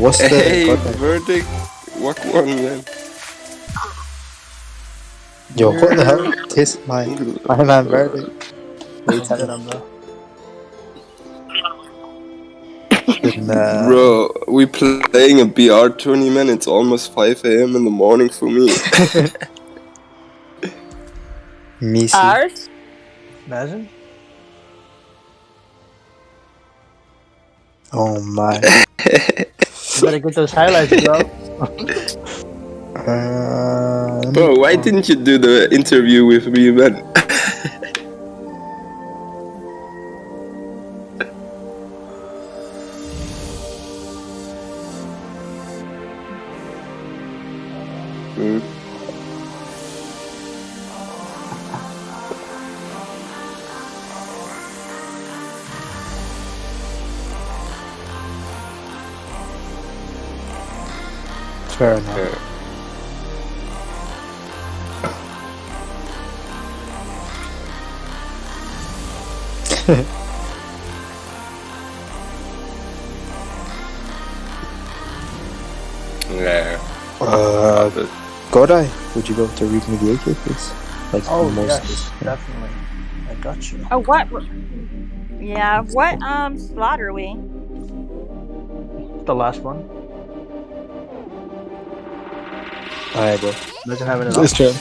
What's the Hey, god name? verdict. What one, man? Yo, what the hell? Kiss my man verdict. What are you telling me? Bro, we playing a BR tournament. It's almost 5 a.m. in the morning for me. Meseeks. Ours? Imagine. Oh my. You better get those highlights, bro. Bro, why didn't you do the interview with me, man? Fair enough. Yeah. Godai, would you be able to read me the AK, please? Like Yes, definitely. I got you. Oh, what? Yeah, what slot are we? The last one. Alright, bro. Doesn't have it It's enough. turn.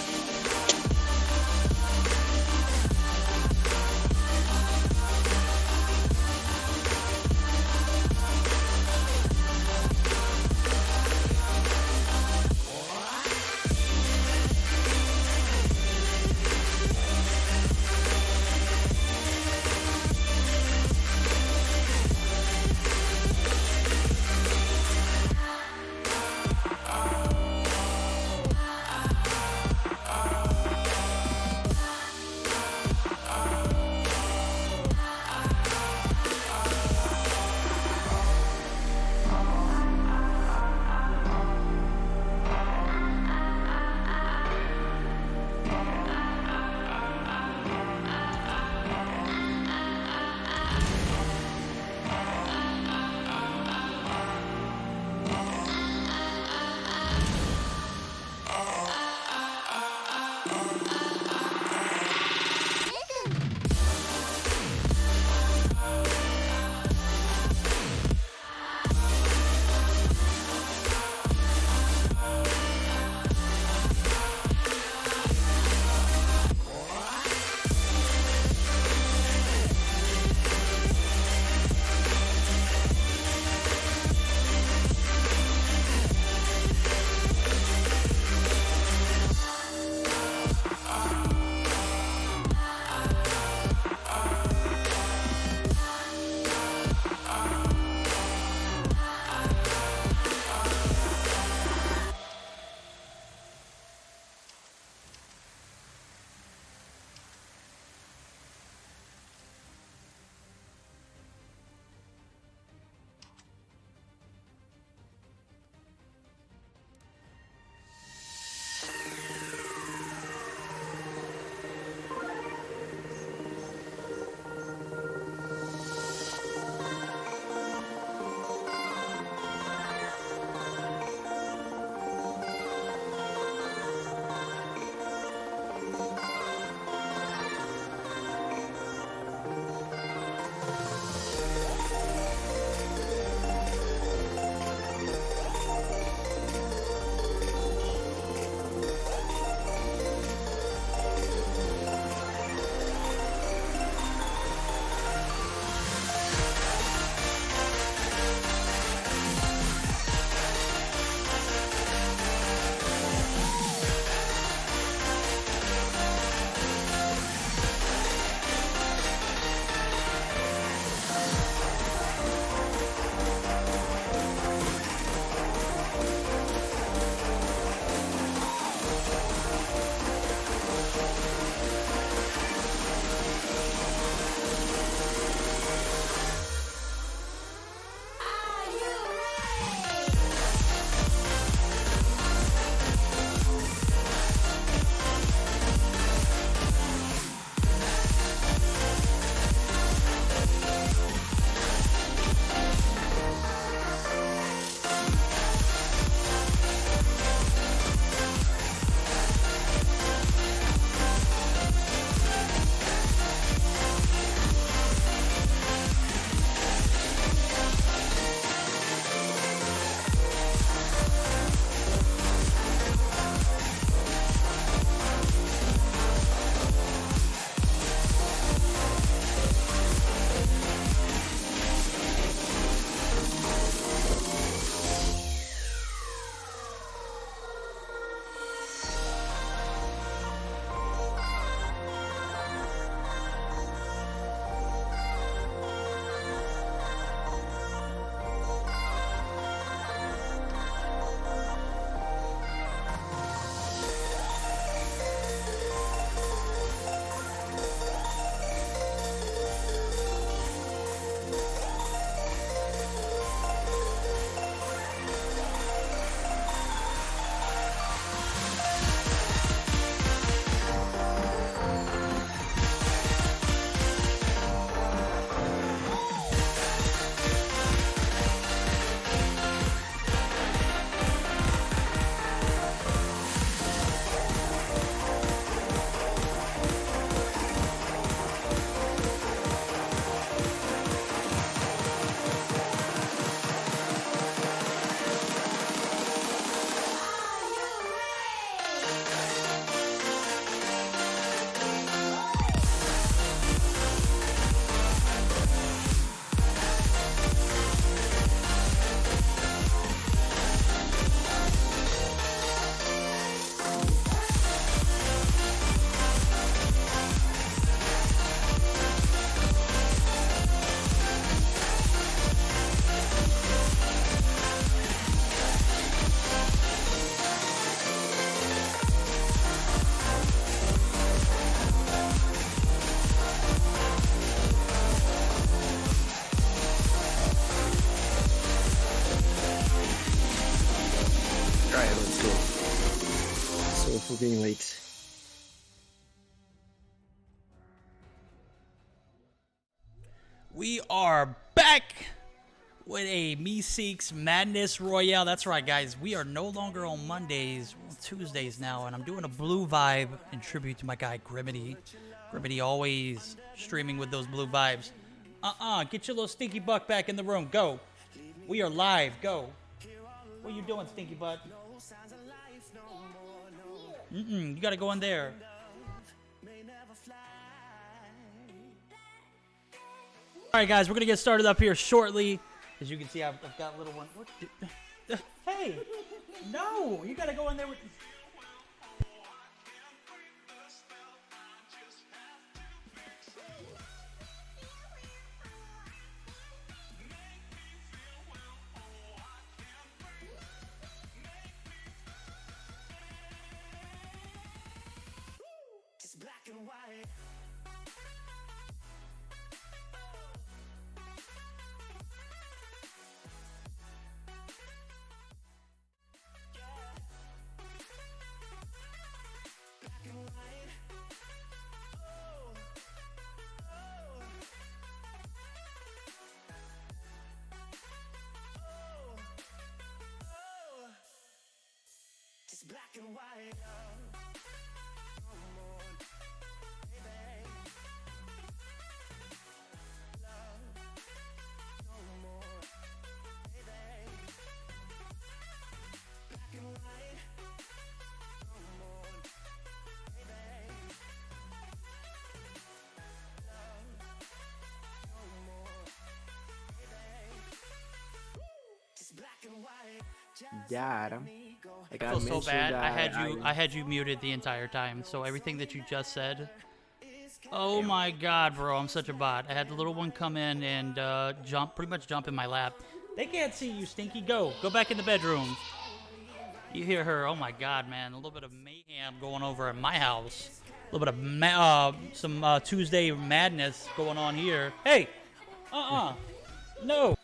getting late. We are back with a Meseeks Madness Royale. That's right, guys. We are no longer on Mondays, Tuesdays now, and I'm doing a blue vibe in tribute to my guy Grimity. Grimity always streaming with those blue vibes. Get your little stinky butt back in the room. Go. We are live. Go. What are you doing, stinky butt? You gotta go in there. Alright guys, we're gonna get started up here shortly. As you can see, I've got a little one. Hey! No! You gotta go in there with... Black and white. Black and white. Oh. Oh. Oh. Oh. Just black and white. Dad, like I feel so bad. I had you muted the entire time, so everything that you just said. Oh my god, bro, I'm such a bot. I had the little one come in and pretty much jump in my lap. They can't see you, Stinky. Go back in the bedroom. You hear her? Oh my god, man, a little bit of mayhem going over at my house. A little bit of some Tuesday madness going on here. Hey, no.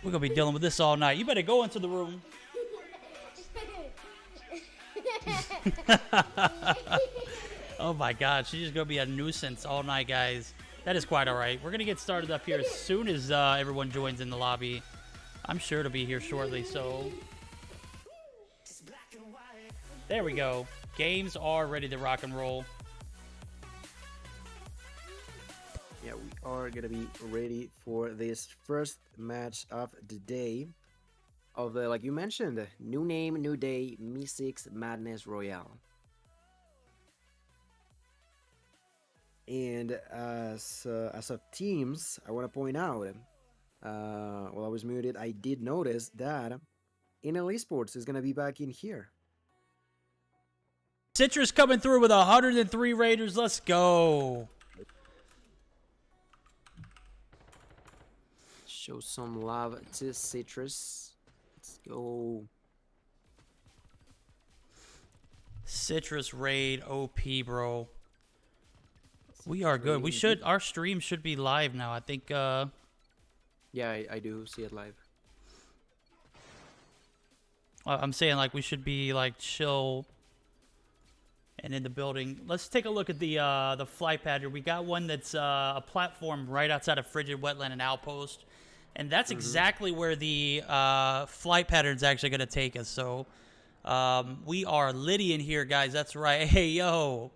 We're gonna be dealing with this all night. You better go into the room. Oh my god, she's just gonna be a nuisance all night, guys. That is quite alright. We're gonna get started up here as soon as everyone joins in the lobby. I'm sure to be here shortly, so... There we go. Games are ready to rock and roll. Yeah, we are gonna be ready for this first match of the day of the, like you mentioned, new name, new day, Meseeks Madness Royale. And as of teams, I want to point out, while I was muted, I did notice that eSports is gonna be back in here. Citrus coming through with 103 Raiders. Let's go. Show some love to Citrus. Let's go. Citrus raid OP, bro. We are good. We should, our stream should be live now. I think yeah, I do see it live. I'm saying like we should be like chill and in the building. Let's take a look at the flight pad here. We got one that's a platform right outside of Frigid Wetland and Outpost. And that's exactly where the flight pattern's actually going to take us. So we are litty in here, guys. That's right. Hey, yo.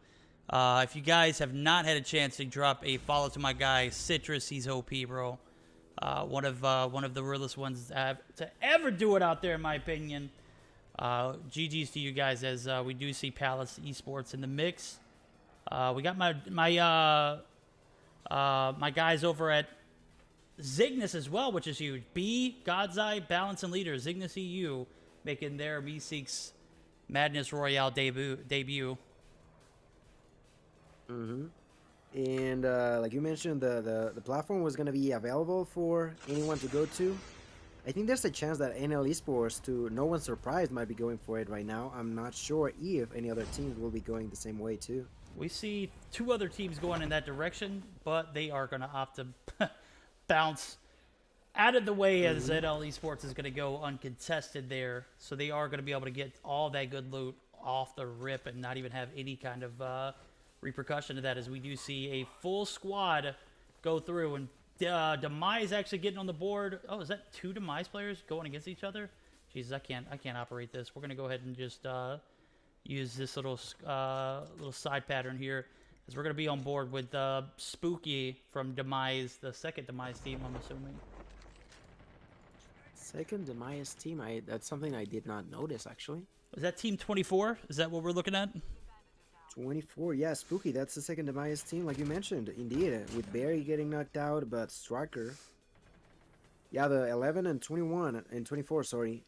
If you guys have not had a chance to drop a follow to my guy, Citrus, he's OP, bro. One of the realest ones to ever do it out there, in my opinion. GG's to you guys, as we do see Palace eSports in the mix. We got my guys over at Zygnus as well, which is huge. B, God's Eye, Balance and Leader, Zygnus EU, making their Meseeks Madness Royale debut. And like you mentioned, the platform was going to be available for anyone to go to. I think there's a chance that NL Esports, to no one's surprise, might be going for it right now. I'm not sure if any other teams will be going the same way too. We see two other teams going in that direction, but they are going to opt to bounce out of the way as ZL Esports is going to go uncontested there. So they are going to be able to get all that good loot off the rip and not even have any kind of repercussion to that, as we do see a full squad go through. And Demise actually getting on the board. Oh, is that 2 Demise players going against each other? Jesus, I can't operate this. We're going to go ahead and just use this little side pattern here, as we're going to be on board with Spooky from Demise, the second Demise team, I'm assuming. Second Demise team. That's something I did not notice actually. Is that team 24? Is that what we're looking at? 24, yeah, Spooky. That's the second Demise team, like you mentioned. Indeed, with Barry getting knocked out, but Striker. Yeah, the 11 and 21 and 24, sorry.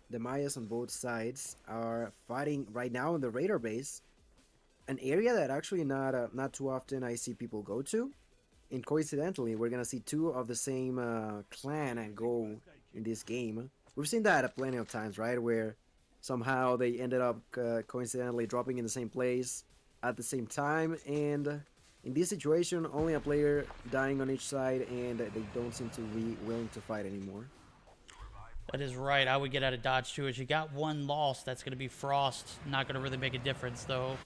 Demise on both sides are fighting right now in the radar base, an area that actually not too often I see people go to. And coincidentally, we're gonna see 2 of the same clan go in this game. We've seen that plenty of times, right? Where somehow they ended up coincidentally dropping in the same place at the same time, and in this situation, only a player dying on each side, and they don't seem to be willing to fight anymore. That is right. I would get out of dodge too. As you got 1 loss, that's going to be Frost. Not going to really make a difference though.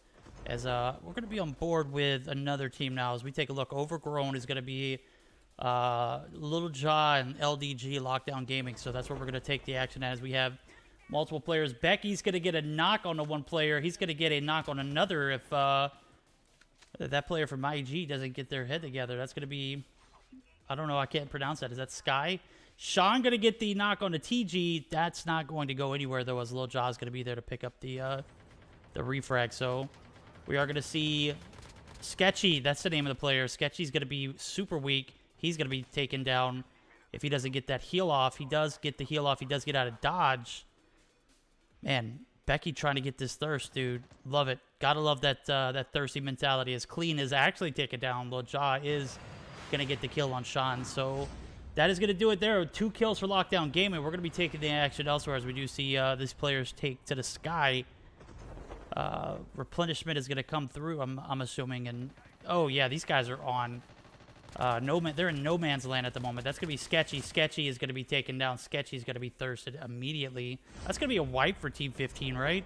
As we're going to be on board with another team now. As we take a look, Overgrown is going to be Little Jaw and LDG Lockdown Gaming. So that's where we're going to take the action as we have multiple players. Becky's going to get a knock on the one player. He's going to get a knock on another if that player from IG doesn't get their head together. That's going to be, I don't know, I can't pronounce that. Is that Sky? Sean going to get the knock on the TG. That's not going to go anywhere, though, as Lil Jaw's going to be there to pick up the refrag. So we are going to see Sketchy. That's the name of the player. Sketchy's going to be super weak. He's going to be taken down if he doesn't get that heal off. He does get the heal off. He does get out of dodge. Man, Becky trying to get this thirst, dude. Love it. Gotta love that that thirsty mentality. As Clean is actually taken down, Lil Jaw is going to get the kill on Sean. So that is going to do it there. 2 kills for Lockdown Gaming. We're going to be taking the action elsewhere as we do see these players take to the sky. Replenishment is going to come through, I'm assuming. And oh, yeah, these guys are on. They're in no man's land at the moment. That's going to be Sketchy. Sketchy is going to be taken down. Sketchy is going to be thirsted immediately. That's going to be a wipe for Team 15, right?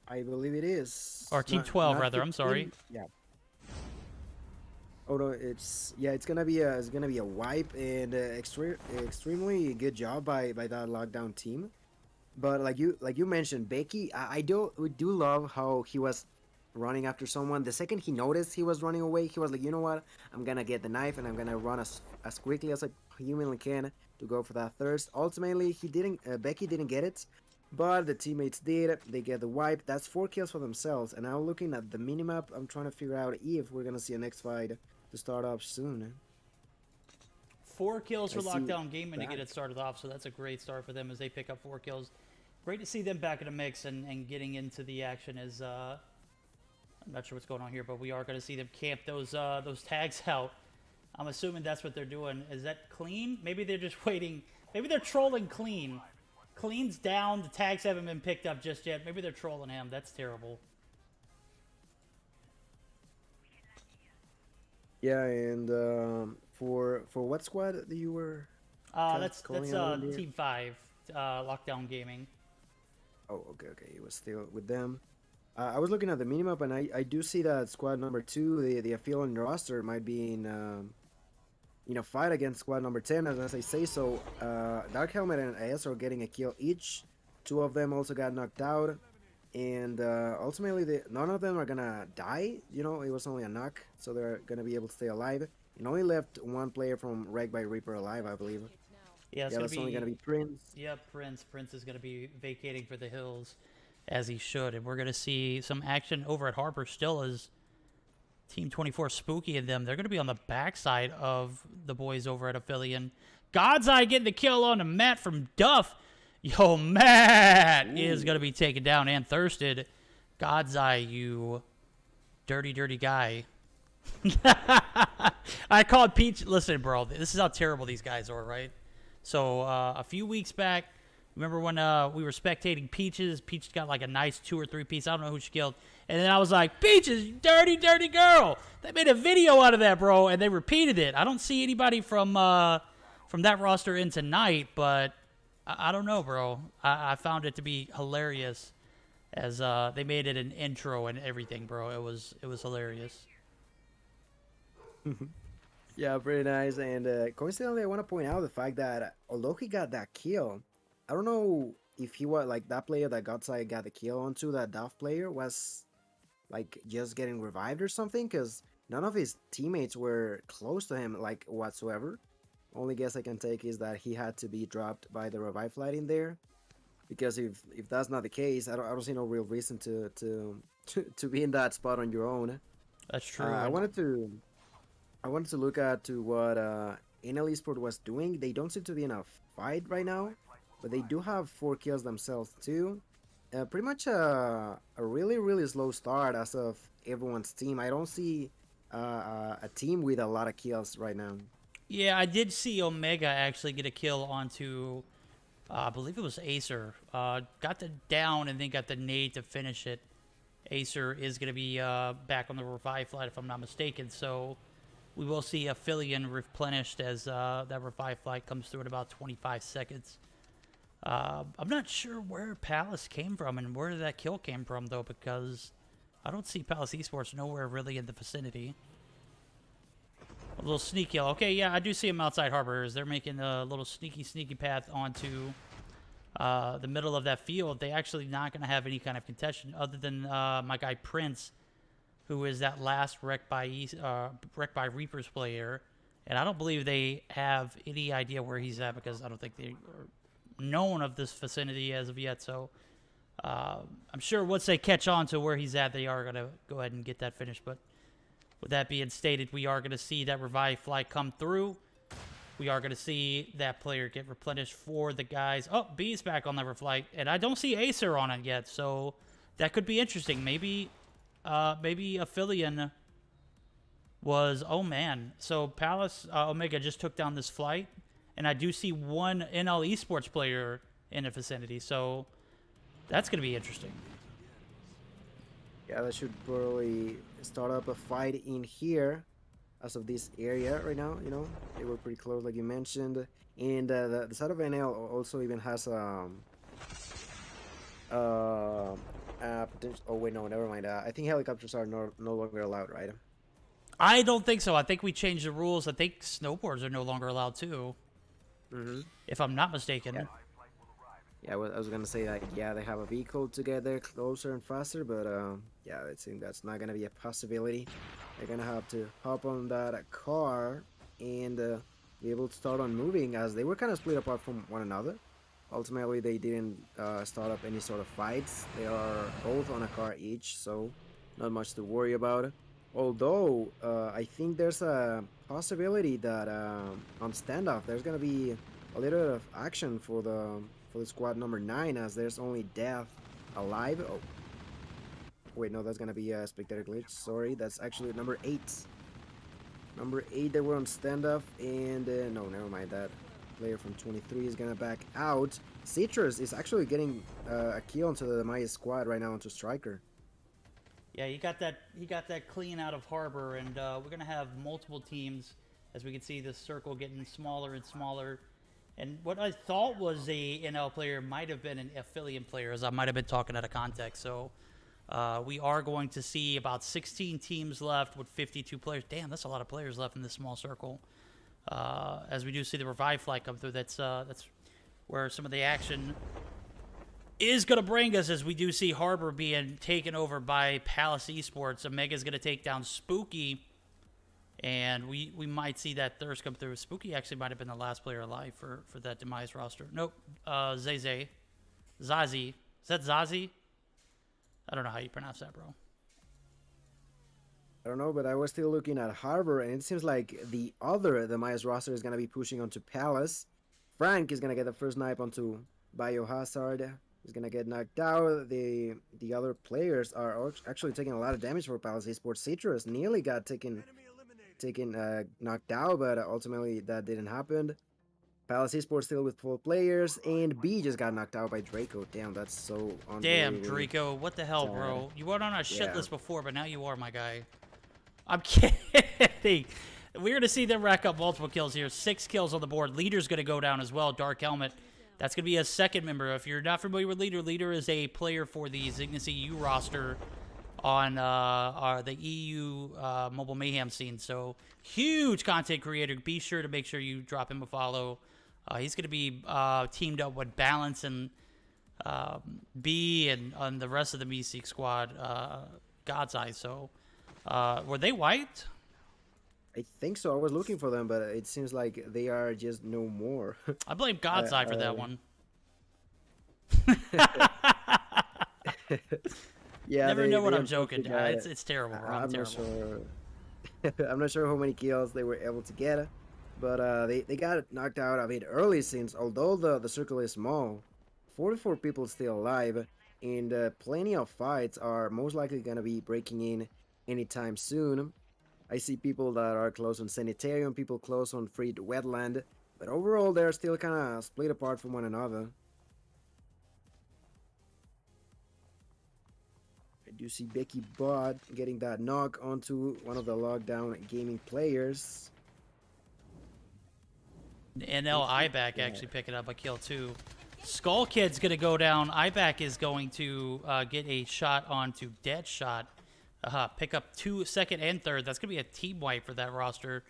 I believe it is. Or Team 12, rather. 15. I'm sorry. Yeah. Oh no, it's gonna be a wipe, and extremely good job by that lockdown team. But like you mentioned, Becky, we do love how he was running after someone. The second he noticed he was running away, he was like, you know what, I'm gonna get the knife and I'm gonna run as quickly as I humanly can to go for that thirst. Ultimately, Becky didn't get it, but the teammates did. They get the wipe. That's 4 kills for themselves. And now looking at the minimap, I'm trying to figure out if we're gonna see a next fight to start off soon. 4 kills for Lockdown Gaming to get it started off, so that's a great start for them as they pick up 4 kills. Great to see them back in the mix and getting into the action. As I'm not sure what's going on here, but we are going to see them camp those tags out. I'm assuming that's what they're doing. Is that Clean? Maybe they're just waiting. Maybe they're trolling Clean. Clean's down. The tags haven't been picked up just yet. Maybe they're trolling him. That's terrible. Yeah, and for what squad that you were? That's Team 5, Lockdown Gaming. Oh, okay. It was still with them. I was looking at the minimap, and I do see that squad number 2, the affiliate roster, might be in a fight against squad number 10, as I say. So Dark Helmet and AS are getting a kill each. 2 of them also got knocked out, and ultimately none of them are gonna die. You know, it was only a knock, so they're gonna be able to stay alive. And only left 1 player from Wreck by Reaper alive, I believe. Yeah, that's only gonna be Prince. Yeah, Prince. Prince is gonna be vacating for the hills, as he should. And we're gonna see some action over at Harbor still as Team 24 Spooky and them. They're gonna be on the backside of the boys over at Affiliate. God's Eye getting the kill on the Matt from Duff. Yo, Matt is gonna be taken down and thirsted. God's Eye, you dirty guy. I called Peach. Listen, bro, this is how terrible these guys are, right? So a few weeks back, remember when we were spectating Peaches? Peach got like a nice 2 or 3 piece. I don't know who she killed. And then I was like, Peaches, you dirty girl. They made a video out of that, bro, and they repeated it. I don't see anybody from from that roster in tonight, but I don't know, bro. I found it to be hilarious as they made it an intro and everything, bro. It was hilarious. Yeah, pretty nice. And coincidentally, I want to point out the fact that although he got that kill, I don't know if he was like that player that got the kill onto that Duff player was like just getting revived or something, because none of his teammates were close to him like whatsoever. Only guess I can take is that he had to be dropped by the revive flight in there, because if that's not the case, I don't see no real reason to be in that spot on your own. That's true. I wanted to look at to what NL eSports was doing. They don't seem to be in a fight right now, but they do have 4 kills themselves too. Pretty much a really slow start as of everyone's team. I don't see a team with a lot of kills right now. Yeah, I did see Omega actually get a kill onto, I believe it was Acer. Got the down and then got the nade to finish it. Acer is going to be back on the revive flight if I'm not mistaken, so we will see Aphelion replenished as that revive flight comes through in about 25 seconds. I'm not sure where Palace came from and where that kill came from, though, because I don't see Palace eSports nowhere really in the vicinity. A little sneak kill. Okay, yeah, I do see them outside Harbor. They're making a little sneaky path onto the middle of that field. They actually not going to have any kind of contention other than my guy Prince, who is that last Wrecked by Reapers player. And I don't believe they have any idea where he's at, because I don't think they are known of this vicinity as of yet. So I'm sure once they catch on to where he's at, they are going to go ahead and get that finished. But with that being stated, we are going to see that revive flight come through. We are going to see that player get replenished for the guys. Oh, B's back on that flight, and I don't see Acer on it yet, so that could be interesting. Maybe Aphelion was... Oh, man. So Palace Omega just took down this flight, and I do see one NL eSports player in the vicinity, so that's going to be interesting. Yeah, that should probably start up a fight in here as of this area right now. You know, they were pretty close, like you mentioned. And the side of NL also even has potential... Oh, wait, no, never mind. I think helicopters are no longer allowed, right? I don't think so. I think we changed the rules. I think snowboards are no longer allowed, too. If I'm not mistaken. Yeah, I was gonna say that, yeah, they have a vehicle to get there closer and faster, but yeah, I think that's not gonna be a possibility. They're gonna have to hop on that car and be able to start on moving, as they were kind of split apart from one another. Ultimately, they didn't start up any sort of fights. They are both on a car each, so not much to worry about. Although, I think there's a possibility that on standoff, there's gonna be a little bit of action for the squad number 9, as there's only Death alive. Oh, wait, no, that's gonna be a spectator glitch. Sorry, that's actually number 8. Number 8, they were on standoff, and no, never mind. That player from 23 is gonna back out. Citrus is actually getting a kill onto the Maya squad right now onto Striker. Yeah, he got that clean out of Harbor, and we're gonna have multiple teams, as we can see this circle getting smaller and smaller. And what I thought was a NL player might have been an Aphelion player, as I might have been talking out of context. So we are going to see about 16 teams left with 52 players. Damn, that's a lot of players left in this small circle. As we do see the revive flight come through, that's where some of the action is going to bring us, as we do see Harbor being taken over by Palace eSports. Omega's going to take down Spooky, and we might see that thirst come through. Spooky actually might have been the last player alive for that demise roster. Nope. Zazie. Is that Zazie? I don't know how you pronounce that, bro. I don't know, but I was still looking at Harbor, and it seems like the Maya's roster is going to be pushing onto Palace. Frank is going to get the first snipe onto Biohazard. He's going to get knocked out. The other players are actually taking a lot of damage for Palace eSports. Citrus nearly got knocked out, but ultimately that didn't happen. Palace eSports still with 4 players, and B just got knocked out by Draco. Damn, that's so unbelievable. Damn, Draco, what the hell, bro? You weren't on our shit Yeah. list before, but now you are, my guy. I'm kidding. We're going to see them rack up multiple kills here. 6 kills on the board. Leader's going to go down as well. Dark Helmet. That's going to be a second member. If you're not familiar with Leader, Leader is a player for the Zygnus EU roster on the EU mobile mayhem scene. So, huge content creator. Be sure to make sure you drop him a follow. He's going to be teamed up with Balance and B and the rest of the Meseeks squad. God's Eye. So, were they wiped? I think so. I was looking for them, but it seems like they are just no more. I blame God's Eye for that one. Yeah, Never know when I'm unfortunately joking. got It's terrible, bro. I'm not terrible. sure. I'm not sure how many kills they were able to get, but they got knocked out a bit early since although the circle is small, 44 people still alive, and plenty of fights are most likely gonna be breaking in anytime soon. I see people that are close on Sanitarium, people close on Freed Wetland, but overall they're still kind of split apart from one another. I do see Becky Bot getting that knock onto one of the lockdown gaming players. NL Iback actually picking up a kill too. Skull Kid's gonna go down. Iback is going to get a shot onto Deadshot. Pick up 2, second, and third. That's gonna be a team wipe for that roster.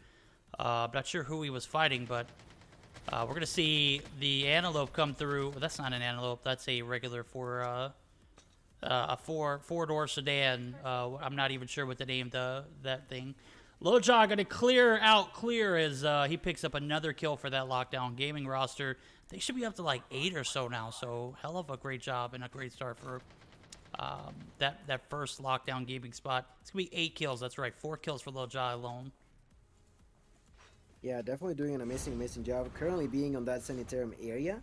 I'm not sure who he was fighting, but we're gonna see the Antelope come through. Well, that's not an Antelope. That's a regular for a four-door sedan. I'm not even sure what the name that thing. Loja gonna clear as he picks up another kill for that Lockdown Gaming roster. They should be up to like 8 or so now. So hell of a great job and a great start for that first Lockdown Gaming spot. It's gonna be 8 kills. That's right, 4 kills for Loja alone. Yeah, definitely doing an amazing job. Currently being on that Sanitarium area.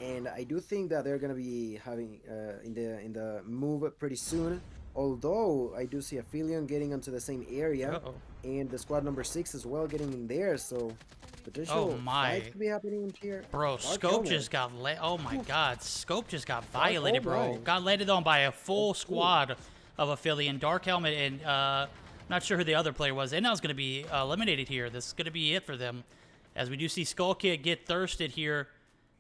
And I do think that they're gonna be having in the move pretty soon. Although I do see Aphelion getting onto the same area, and the squad number 6 as well getting in there. So potential fights could be happening in here. Bro, Scope just got oh my God, Scope just got violated, bro. Got landed on by a full squad of Aphelion. Dark Helmet and not sure who the other player was. And now is gonna be eliminated here. This is gonna be it for them, as we do see Skull Kid get thirsted here.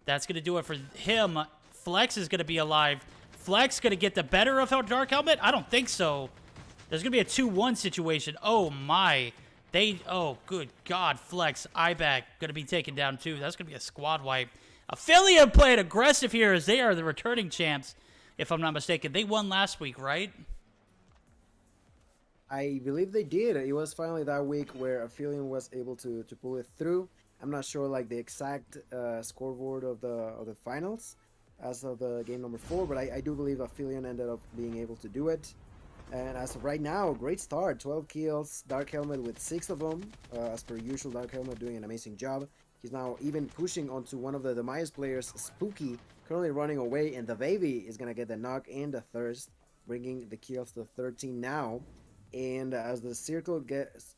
That's going to do it for him. Flex is going to be alive. Flex going to get the better of Dark Helmet? I don't think so. There's going to be a 2-1 situation. Oh, my. Oh, good God. Flex, Iback going to be taken down, too. That's going to be a squad wipe. Aphelion played aggressive here as they are the returning champs, if I'm not mistaken. They won last week, right? I believe they did. It was finally that week where Aphelion was able to pull it through. I'm not sure like the exact scoreboard of the finals as of the game number 4, but I do believe Aphelion ended up being able to do it. And as of right now, great start, 12 kills, Dark Helmet with 6 of them. As per usual, Dark Helmet doing an amazing job. He's now even pushing onto one of the Demise players, Spooky, currently running away, and the baby is gonna get the knock and the thirst, bringing the kills to 13 now. And as the circle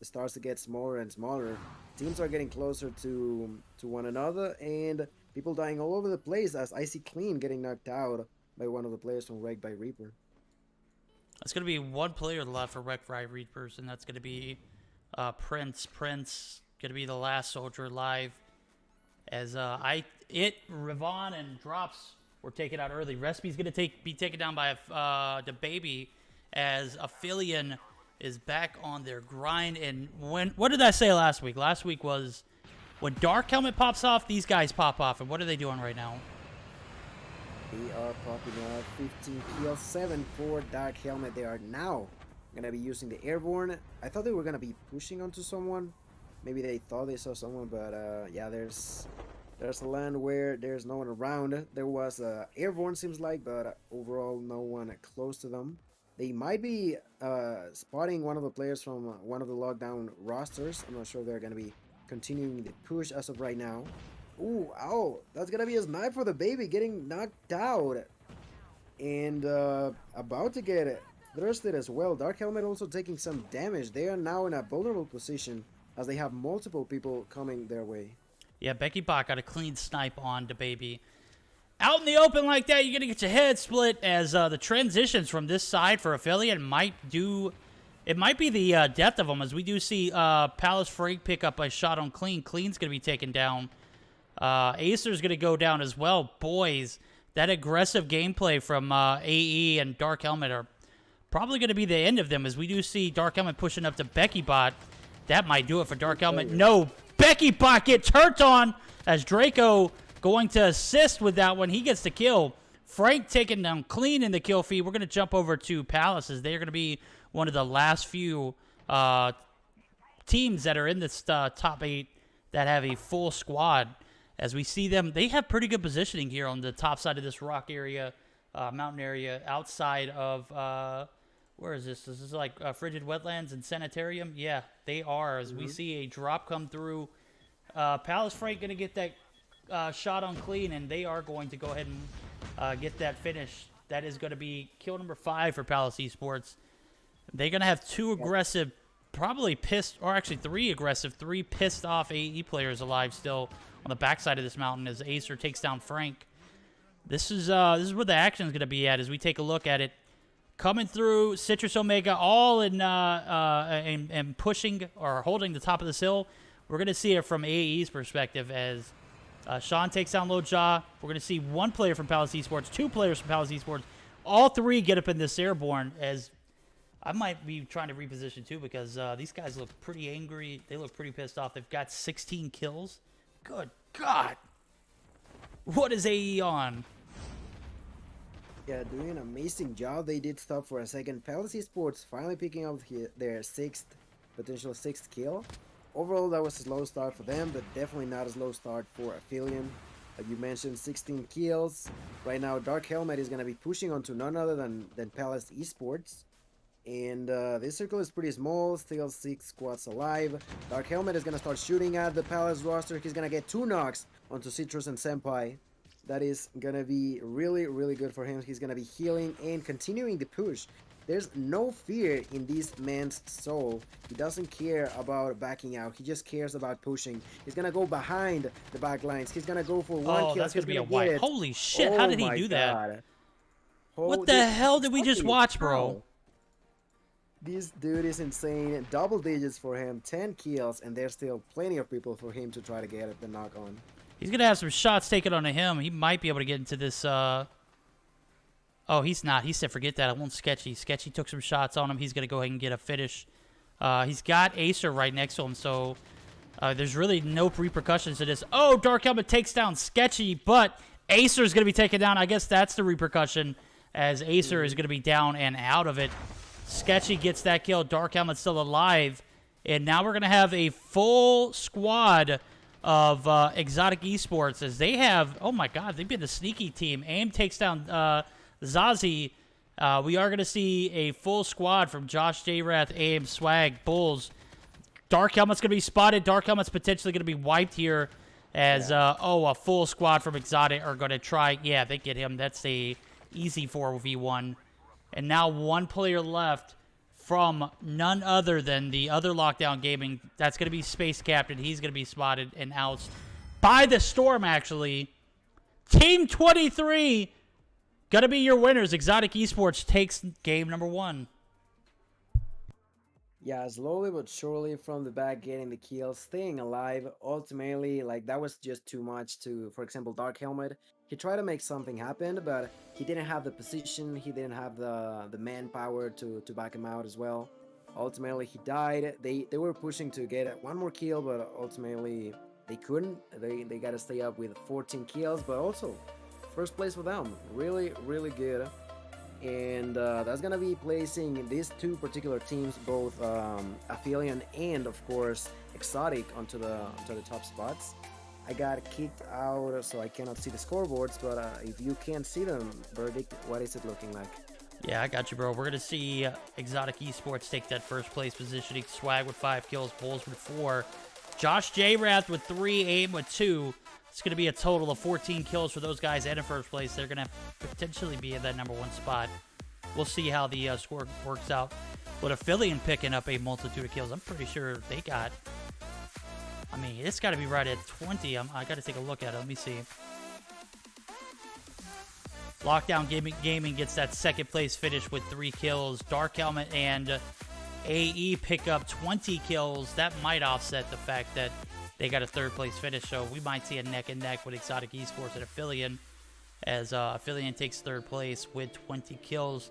starts to get smaller and smaller, teams are getting closer to one another, and people dying all over the place, as I see Clean getting knocked out by one of the players from Wrecked by Reaper. It's going to be one player left for Wrecked by Reapers, and that's going to be Prince. Prince going to be the last soldier alive, as Rivon and Drops were taken out early. Recipe's going to be taken down by the baby, as Aphelion is back on their grind. And what did I say last week? Last week was when Dark Helmet pops off, these guys pop off. And what are they doing right now? They are popping up 15 kills, 7 for Dark Helmet. They are now going to be using the Airborne. I thought they were going to be pushing onto someone. Maybe they thought they saw someone, but yeah, there's a land where there's no one around. There was Airborne, seems like, but overall no one close to them. They might be spotting one of the players from one of the lockdown rosters. I'm not sure they're going to be continuing the push as of right now. Ooh, ow, that's going to be a snipe for the baby, getting knocked out. And about to get thirsted as well. Dark Helmet also taking some damage. They are now in a vulnerable position as they have multiple people coming their way. Yeah, Becky Bach got a clean snipe on the baby. Out in the open like that, you're going to get your head split, as the transitions from this side for Aphelion might do It might be the depth of them, as we do see Palace Frank pick up a shot on Clean. Clean's going to be taken down. Acer's going to go down as well. Boys, that aggressive gameplay from AE and Dark Helmet are probably going to be the end of them, as we do see Dark Helmet pushing up to Becky Bot. That might do it for Dark Helmet. No, Becky Bot gets hurt on, as Draco going to assist with that one. He gets the kill. Frank taking down Clean in the kill feed. We're going to jump over to Palace, as they're going to be one of the last few teams that are in this top 8 that have a full squad. As we see them, they have pretty good positioning here on the top side of this rock area, mountain area, outside of, where is this? This is like Frigid Wetlands and Sanitarium. Yeah, they are. As we see a drop come through, Palace Frank going to get that shot on Clean, and they are going to go ahead and get that finish. That is going to be kill number 5 for Palace Esports. They're going to have 2 aggressive, probably pissed, or actually 3 aggressive, 3 pissed off AE players alive still on the backside of this mountain as Acer takes down Frank. This is where the action is going to be at as we take a look at it. Coming through, Citrus Omega all in and pushing or holding the top of this hill. We're going to see it from AE's perspective as Sean takes down Loja. We're going to see 1 player from Palace Esports, 2 players from Palace Esports. All 3 get up in this airborne, as I might be trying to reposition too, because these guys look pretty angry. They look pretty pissed off. They've got 16 kills. Good God. What is AE on? Yeah, doing an amazing job. They did stop for a second. Palace Esports finally picking up their potential sixth kill. Overall, that was a slow start for them, but definitely not a slow start for Aphelion. Like you mentioned, 16 kills. Right now, Dark Helmet is going to be pushing onto none other than Palace Esports. And this circle is pretty small, still 6 squads alive. Dark Helmet is going to start shooting at the Palace roster. He's going to get 2 knocks onto Citrus and Senpai. That is going to be really, really good for him. He's going to be healing and continuing the push. There's no fear in this man's soul. He doesn't care about backing out. He just cares about pushing. He's going to go behind the back lines. He's going to go for 1 kill. Oh, that's going to be a wipe. Holy shit, how did he do that? What the hell did we just watch, bro? This dude is insane. Double digits for him. 10 kills, and there's still plenty of people for him to try to get the knock on. He's going to have some shots taken onto him. He might be able to get into this. Oh, he's not. He said, forget that. I won't Sketchy. Sketchy took some shots on him. He's going to go ahead and get a finish. He's got Acer right next to him, so there's really no repercussions to this. Oh, Dark Helmet takes down Sketchy, but Acer is going to be taken down. I guess that's the repercussion, as Acer is going to be down and out of it. Sketchy gets that kill. Dark Helmet's still alive. And now we're going to have a full squad of Exotic Esports, as they have, oh my God, they've been a sneaky team. AIM takes down Zazie. We are going to see a full squad from Josh J-Rath, AIM, Swag, Bulls. Dark Helmet's going to be spotted. Dark Helmet's potentially going to be wiped here as, a full squad from Exotic are going to try. Yeah, they get him. That's a easy 4v1. And now 1 player left from none other than the other Lockdown Gaming. That's going to be Space Captain. He's going to be spotted and ousted by the Storm, actually. Team 23 going to be your winners. Exotic Esports takes game number 1. Yeah, slowly but surely from the back, getting the kills, staying alive. Ultimately, like, that was just too much to, for example, Dark Helmet. He tried to make something happen, but he didn't have the position. He didn't have the manpower to back him out as well. Ultimately, he died. They were pushing to get 1 more kill, but ultimately they couldn't. They got to stay up with 14 kills, but also first place for them. Really, really good. And that's going to be placing these 2 particular teams, both Aphelion and, of course, Exotic, onto the top spots. I got kicked out, so I cannot see the scoreboards, but if you can't see them, Verdict, what is it looking like? Yeah, I got you, bro. We're going to see Exotic Esports take that first place positioning. Swag with 5 kills, Bulls with 4. Josh J-Rath with 3, AIM with 2. It's going to be a total of 14 kills for those guys and in first place. They're going to potentially be in that number 1 spot. We'll see how the score works out. But Aphelion picking up a multitude of kills. I'm pretty sure they got... I mean, it's got to be right at 20. I got to take a look at it. Let me see. Lockdown Gaming gets that second place finish with 3 kills. Dark Helmet and AE pick up 20 kills. That might offset the fact that they got a third place finish. So we might see a neck and neck with Exotic Esports and Affiliate, as Affiliate takes third place with 20 kills.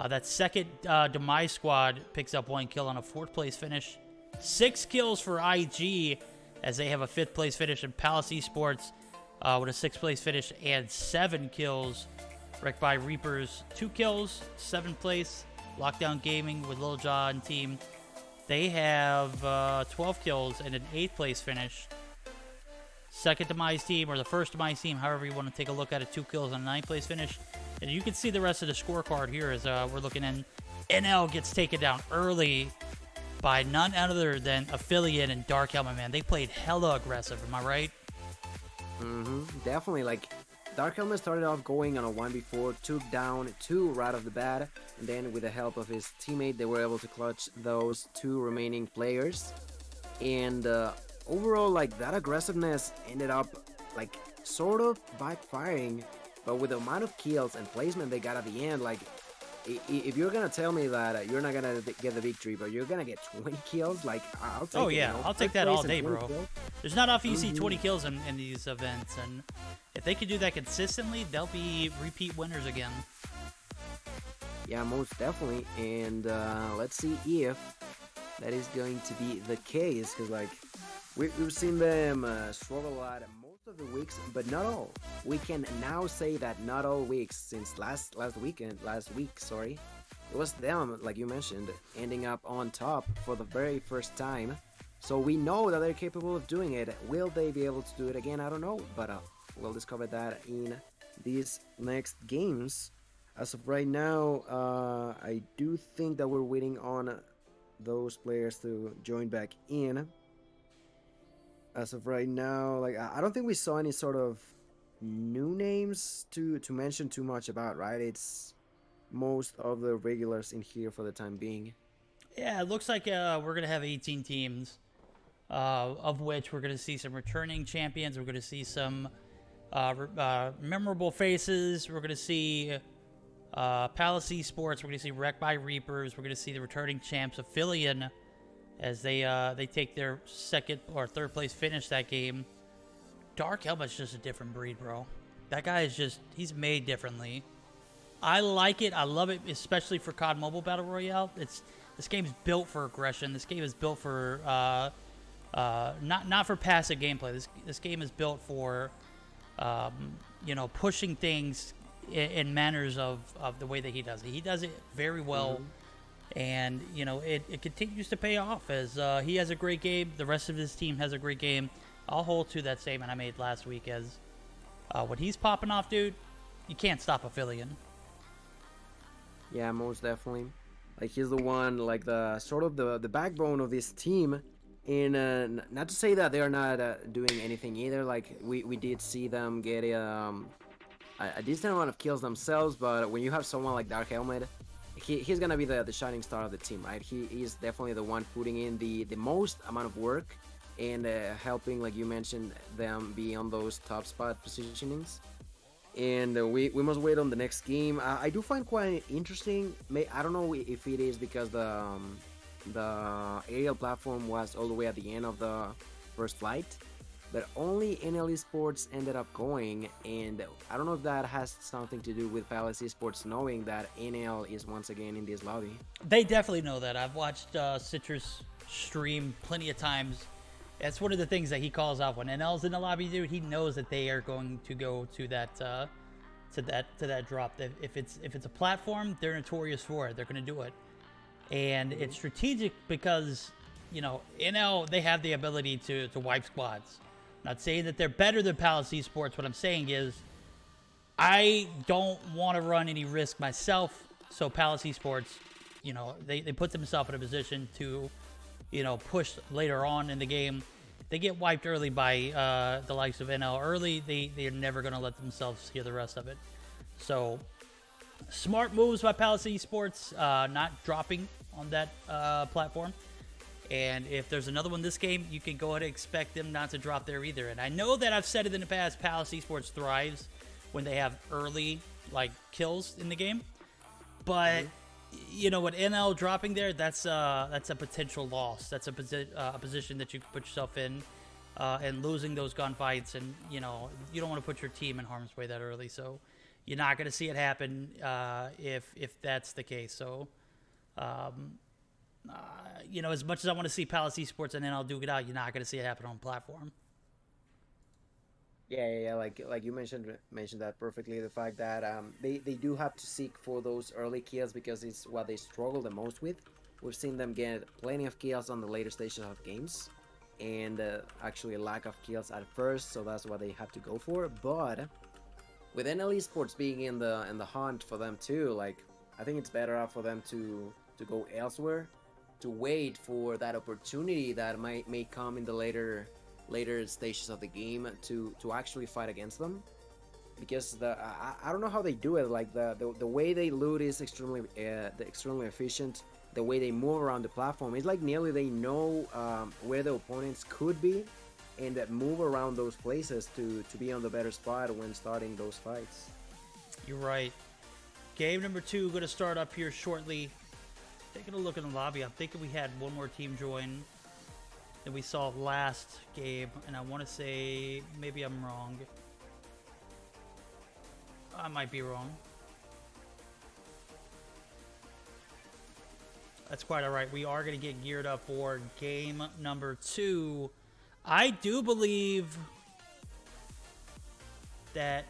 That second Demise squad picks up 1 kill on a 4th place finish. 6 kills for IG, as they have a 5th place finish, and Palace Esports with a 6th place finish and 7 kills. Wrecked by Reapers, 2 kills, 7th place. Lockdown Gaming with Lil Jaw and team, they have 12 kills and an 8th place finish. Second Demise team, or the first Demise team, however you want to take a look at it, 2 kills and a 9th place finish. And you can see the rest of the scorecard here as we're looking in. NL gets taken down early by none other than Affiliate and Dark Helmet, man. They played hella aggressive, am I right? Definitely. Like, Dark Helmet started off going on a 1v4, took down 2 right off the bat, and then with the help of his teammate, they were able to clutch those 2 remaining players. And overall, like, that aggressiveness ended up, like, sort of backfiring, but with the amount of kills and placement they got at the end, like, if you're gonna tell me that you're not gonna get the victory, but you're gonna get 20 kills, like, I'll take it. Yeah, you know? I'll take that Third all place day, and 20 bro. kills. There's not often you see 20 kills in these events, and if they can do that consistently, they'll be repeat winners again. Yeah, most definitely. And let's see if that is going to be the case, because, like, we've seen them struggle a lot most of the weeks, but not all. We can now say that not all weeks, since last week, sorry, it was them, like you mentioned, ending up on top for the very first time. So we know that they're capable of doing it. Will they be able to do it again? I don't know, but we'll discover that in these next games. As of right now, I do think that we're waiting on those players to join back in. As of right now, like, I don't think we saw any sort of new names to mention too much about, right? It's most of the regulars in here for the time being. Yeah, it looks like we're going to have 18 teams, of which we're going to see some returning champions. We're going to see some memorable faces. We're going to see Palace Esports. We're going to see Wrecked by Reapers. We're going to see the returning champs Affiliate, as they take their 2nd or 3rd place finish that game. Dark Helmet's just a different breed, bro. That guy is just, he's made differently. I like it. I love it, especially for COD Mobile Battle Royale. This game's built for aggression. This game is built for not for passive gameplay. This game is built for pushing things in manners of the way that he does it. He does it very well. And, it continues to pay off as he has a great game. The rest of his team has a great game. I'll hold to that statement I made last week as when he's popping off, dude, you can't stop Affiliate. Yeah, most definitely. Like, he's the one, like, the sort of the backbone of this team. And not to say that they're not doing anything either. Like, we did see them get a decent amount of kills themselves, but when you have someone like Dark Helmet, he's gonna be the shining star of the team, right? He is definitely the one putting in the most amount of work and helping, like you mentioned, them be on those top spot positionings. And we must wait on the next game. I do find quite interesting. I don't know if it is because the aerial platform was all the way at the end of the first flight, but only NL Esports ended up going, and I don't know if that has something to do with Palace Esports knowing that NL is once again in this lobby. They definitely know that. I've watched Citrus stream plenty of times. That's one of the things that he calls out when NL's in the lobby, dude. He knows that they are going to go to that drop. If it's a platform, they're notorious for it. They're going to do it, and it's strategic because NL, they have the ability to wipe squads. I'm not saying that they're better than Palace Esports. What I'm saying is, I don't want to run any risk myself. So Palace Esports, they put themselves in a position to push later on in the game. They get wiped early by the likes of NL early. They're never going to let themselves hear the rest of it. So smart moves by Palace Esports, not dropping on that platform. And if there's another one this game, you can go ahead and expect them not to drop there either. And I know that I've said it in the past, Palace Esports thrives when they have early kills in the game. But you know, with NL dropping there, that's a potential loss. That's a position that you could put yourself in, and losing those gunfights, and you know, you don't want to put your team in harm's way that early. So you're not going to see it happen if that's the case. So, you know, as much as I want to see Palace Esports and NL duke it out, you're not going to see it happen on platform. Yeah. Like you mentioned that perfectly. The fact that they do have to seek for those early kills because it's what they struggle the most with. We've seen them get plenty of kills on the later stages of games, and actually a lack of kills at first. So that's what they have to go for. But with NL Esports being in the hunt for them too, like I think it's better off for them to go elsewhere, to wait for that opportunity that may come in the later stages of the game to actually fight against them, because I don't know how they do it. Like the way they loot is extremely efficient. The way they move around the platform, it's like nearly they know where the opponents could be, and that move around those places to be on the better spot when starting those fights. You're right. Game number 2 going to start up here shortly. Taking a look in the lobby, I'm thinking we had one more team join that we saw last game, and I want to say maybe I'm wrong. I might be wrong. That's quite all right. We are going to get geared up for game number 2. I do believe that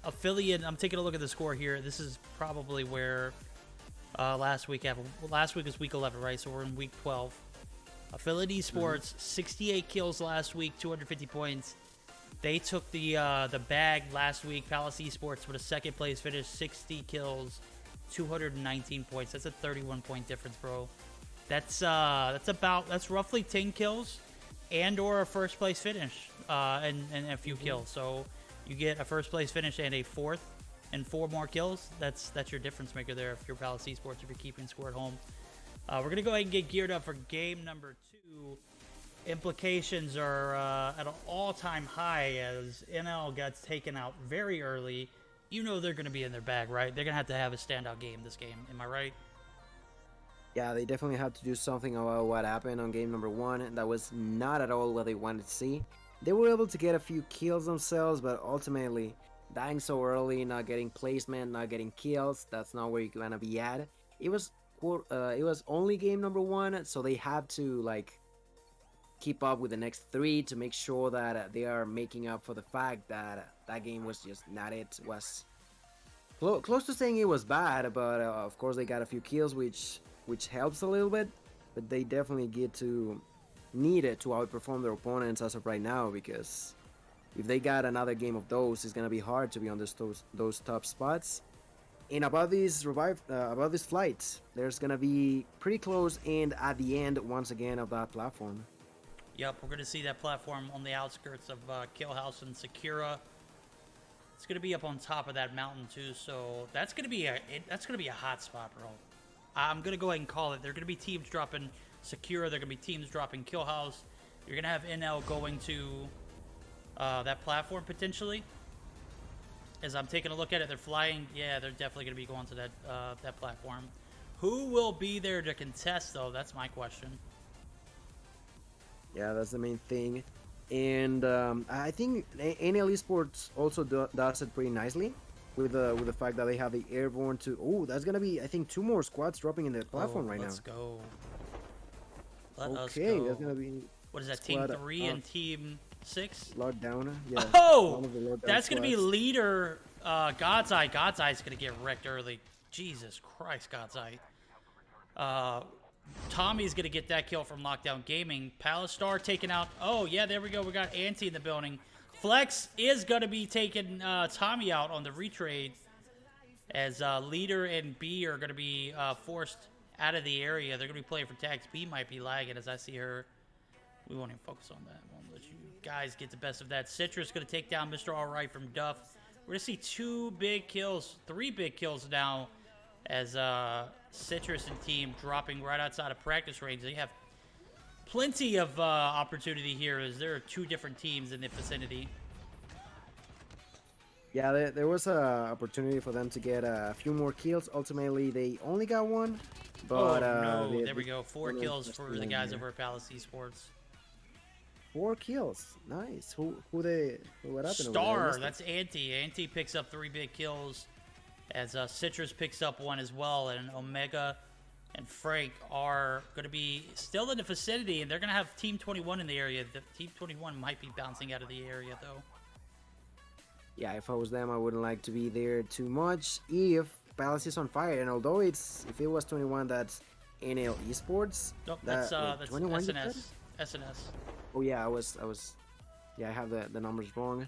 Affiliate, I'm taking a look at the score here. This is probably where last week was week 11, right? So we're in week 12. Affiliate Esports, 68 kills last week, 250 points. They took the bag last week. Palace Esports with a second place finish, 60 kills, 219 points. That's a 31 point difference, bro. That's roughly 10 kills and or a first place finish and a few kills. So you get a first place finish and a fourth and 4 more kills. That's your difference maker there if you're Palace Esports, if you're keeping score at home. We're going to go ahead and get geared up for game number 2. Implications are at an all-time high as NL gets taken out very early. You know they're going to be in their bag, right? They're going to have a standout game this game. Am I right? Yeah, they definitely have to do something about what happened on game number 1. And that was not at all what they wanted to see. They were able to get a few kills themselves, but ultimately dying so early, not getting placement, not getting kills, that's not where you're going to be at. It was only game number 1, so they have to like keep up with the next 3 to make sure that they are making up for the fact that that game was just not it. Was close to saying it was bad, but of course they got a few kills, which helps a little bit. But they definitely need it to outperform their opponents as of right now, because if they got another game of those, it's gonna be hard to be on those top spots. And about these flights, there's gonna be pretty close and at the end once again of that platform. Yep, we're going to see that platform on the outskirts of Killhouse and Sakura. It's going to be up on top of that mountain too, so that's going to be a hot spot, bro. I'm going to go ahead and call it. There are going to be teams dropping Sakura. There are going to be teams dropping Killhouse. You're going to have NL going to that platform potentially. As I'm taking a look at it, they're flying. Yeah, they're definitely going to be going to that platform. Who will be there to contest, though? That's my question. Yeah, that's the main thing. And I think NL Esports also does it pretty nicely with the fact that they have the airborne to... Oh, that's going to be, I think, 2 more squads dropping in the platform right now. Let's go. Let us Okay, go. that's going to be... What is that, Team 3 and Team 6? Lockdown, yeah. Oh! That's going to be leader God's Eye. God's Eye is going to get wrecked early. Jesus Christ, God's Eye. Tommy's going to get that kill from Lockdown Gaming. Palace Star taking out... Oh, yeah, there we go. We got Anti in the building. Flex is going to be taking Tommy out on the retrade, as Leader and B are going to be forced out of the area. They're going to be playing for tags. B might be lagging as I see her. We won't even focus on that. Won't let you guys get the best of that. Citrus going to take down Mr. Alright from Duff. We're going to see 2 big kills, 3 big kills now, as Citrus and team dropping right outside of practice range. They have plenty of opportunity here, as there are 2 different teams in the vicinity. Yeah, there was a opportunity for them to get a few more kills. Ultimately, they only got one. But oh no, they- there we go. 4 they- kills they- for the guys over at Palace Esports. 4 kills. Nice. What happened? over there? I Star, missed it. that's Anti. Anti picks up 3 big kills, as Citrus picks up 1 as well, and Omega and Frank are going to be still in the vicinity, and they're going to have Team 21 in the area. The Team 21 might be bouncing out of the area, though. Yeah, if I was them, I wouldn't like to be there too much if Palace is on fire. And although if it was 21, that's NL Esports. Nope, That- that's 21 you said? SNS. SNS. Oh yeah, I was. Yeah, I have the numbers wrong.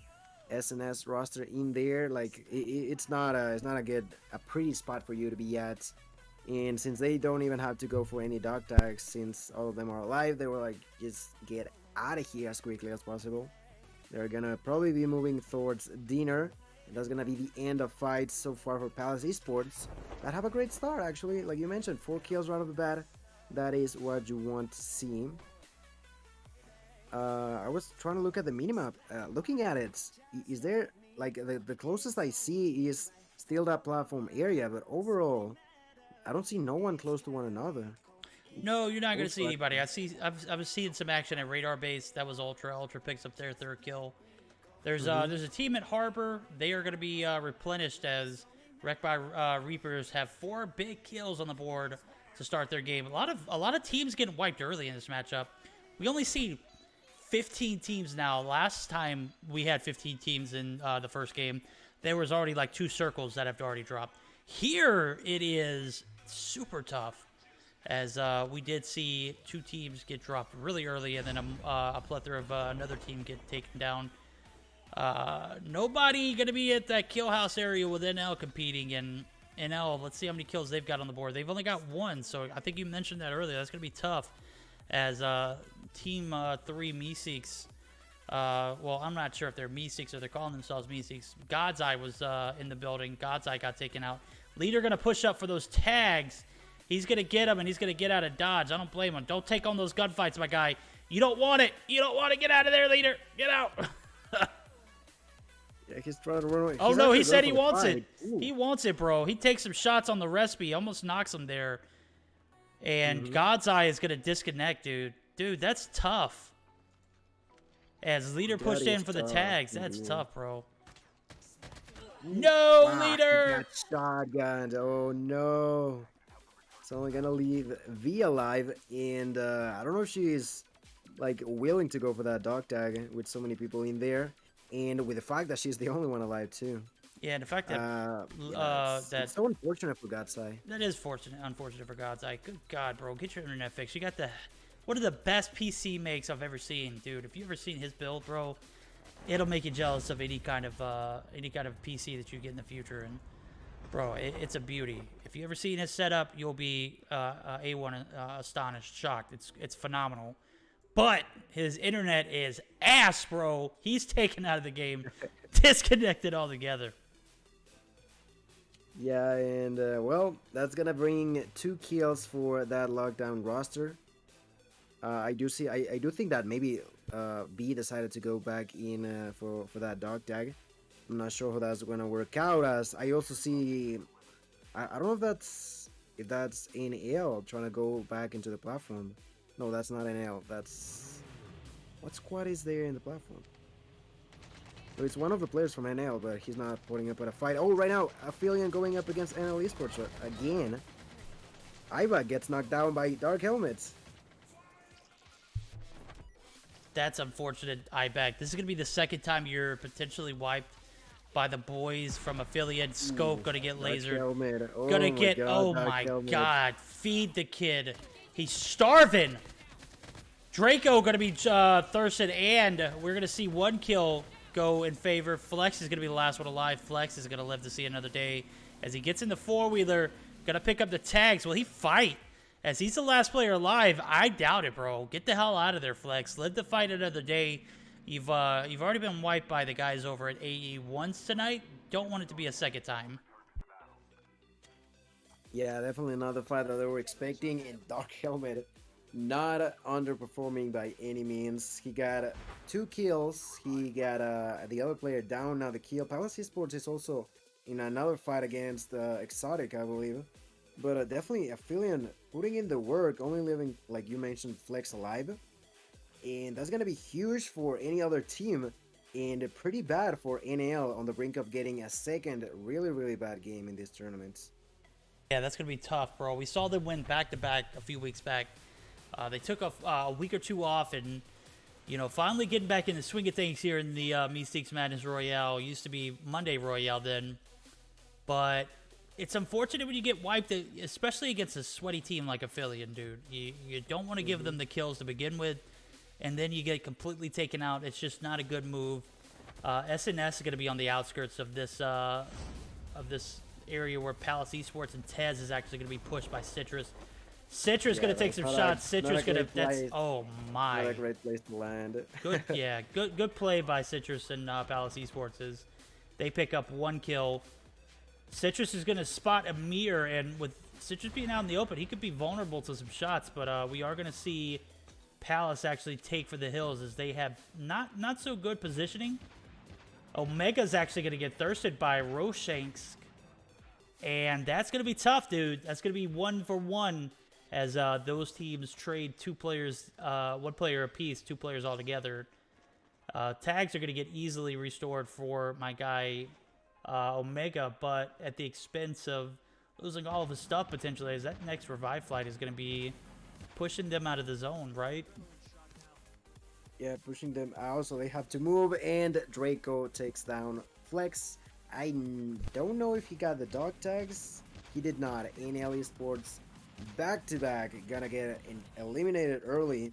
SnS roster in there, like it's not a pretty spot for you to be at. And since they don't even have to go for any dog tags, since all of them are alive, they were like, just get out of here as quickly as possible. They're gonna probably be moving towards dinner. That's gonna be the end of fights so far for Palace Esports. That have a great start, actually. Like you mentioned, 4 kills right off the bat. That is what you want to see. I was trying to look at the minimap. Looking at it, is there like the closest I see is still that platform area, but overall, I don't see no one close to one another. No, you're not going to Looks see like- anybody. I was seeing some action at Radar Base. That was Ultra. Ultra picks up their 3rd kill. There's a team at Harbor. They are going to be replenished as Wreck by Reapers have 4 big kills on the board to start their game. A lot of teams getting wiped early in this matchup. We only see 15 teams now. Last time we had 15 teams in the first game, there was already like 2 circles that have already dropped. Here it is super tough, as we did see 2 teams get dropped really early, and then a plethora of another team get taken down. Nobody gonna be at that kill house area with NL competing, and NL, let's see how many kills they've got on the board. They've only got 1, so I think you mentioned that earlier. That's gonna be tough, as Team 3 Meseeks, well, I'm not sure if they're Meseeks or they're calling themselves Meseeks. God's Eye was in the building. God's Eye got taken out. Leader gonna push up for those tags. He's gonna get him, and he's gonna get out of dodge. I don't blame him. Don't take on those gunfights, my guy. You don't want it. You don't want to get out of there, Leader. Get out. Yeah, he's trying to run away. Oh He's no, he actually said going he for the wants fight. it. Ooh. He wants it, bro. He takes some shots on the respi, almost knocks him there. And God's Eye is gonna disconnect, dude. Dude, that's tough. As Leader That pushed in is for the tough, tags, that's dude. tough, bro. No, Wow, he Leader. got shotgunned. Oh no. It's only gonna leave V alive, and I don't know if she's like willing to go for that dog tag with so many people in there, and with the fact that she's the only one alive too. Yeah, and the fact that It's so unfortunate for God's Eye. that is unfortunate for God's Eye. Good God, bro, get your internet fixed. You got one of the best PC makes I've ever seen, dude. If you ever seen his build, bro, it'll make you jealous of any kind of PC that you get in the future. And bro, it's a beauty. If you ever seen his setup, you'll be A1 astonished, shocked. It's phenomenal. But his internet is ass, bro. He's taken out of the game, disconnected altogether. Yeah, and well, that's gonna bring 2 kills for that lockdown roster. I do think that maybe B decided to go back in for that dog tag. I'm not sure how that's gonna work out. As I also see, I don't know if that's NL trying to go back into the platform. No, that's not NL. That's what squad is there in the platform? So it's one of the players from NL, but he's not putting up at a fight. Oh, right now, Affiliate going up against NL Esports again. Iva gets knocked down by Dark Helmets. That's unfortunate, Ibek. This is going to be the second time you're potentially wiped by the boys from Affiliate. Scope going to get lasered. Helmet. Oh Gonna my get, God, oh Dark my Helmet. God. Feed the kid. He's starving. Draco going to be thirsted, and we're going to see 1 kill go in favor. Flex is going to be the last one alive. Flex is going to live to see another day. As he gets in the 4-wheeler, going to pick up the tags. Will he fight? As he's the last player alive, I doubt it, bro. Get the hell out of there, Flex. Live to fight another day. You've already been wiped by the guys over at AE once tonight. Don't want it to be a second time. Yeah, definitely not the fight that they were expecting. And Dark Helmet not underperforming by any means. He got 2 kills. He got the other player down, now the kill. Palace eSports is also in another fight against Exotic, I believe. But definitely Aphelion putting in the work, only leaving, like you mentioned, Flex alive. And that's going to be huge for any other team. And pretty bad for NL on the brink of getting a second really bad game in this tournament. Yeah, that's going to be tough, bro. We saw them win back-to-back a few weeks back. They took a week or two off and, you know, finally getting back in the swing of things here in the Meseeks Madness Royale. It used to be Monday Royale then. But it's unfortunate when you get wiped, especially against a sweaty team like Aphelion, dude. You don't want to give them the kills to begin with, and then you get completely taken out. It's just not a good move. SnS is going to be on the outskirts of this area where Palace eSports and Tez is actually going to be pushed by Citrus. Citrus going to take some shots. Citrus going to. That's oh my. Not a great place to land. Good, yeah, good play by Citrus and Palace eSports is they pick up 1 kill. Citrus is going to spot a mirror, and with Citrus being out in the open, he could be vulnerable to some shots. But we are going to see Palace actually take for the hills as they have not so good positioning. Omega's actually going to get thirsted by Roshanks, and that's going to be tough, dude. That's going to be 1-for-1 as those teams trade 2 players, 1 player apiece, 2 players altogether. Tags are going to get easily restored for my guy Omega, but at the expense of losing all of his stuff potentially, as that next revive flight is going to be pushing them out of the zone, right? Yeah, pushing them out, so they have to move, and Draco takes down Flex. I don't know if he got the dog tags. He did not. NL eSports back-to-back gonna get eliminated early,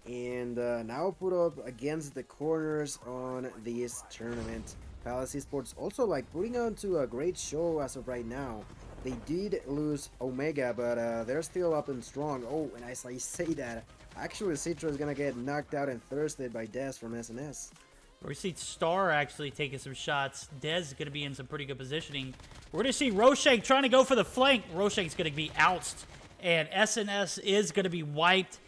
and now put up against the corners on this tournament. Palace eSports also like putting on to a great show as of right now. They did lose Omega, but they're still up and strong. Oh, and as I say that, actually Citra is gonna get knocked out and thirsted by Des from SnS. We see Star actually taking some shots. Dez is going to be in some pretty good positioning. We're going to see Roshank trying to go for the flank. Roshank's going to be ousted, and SnS is going to be wiped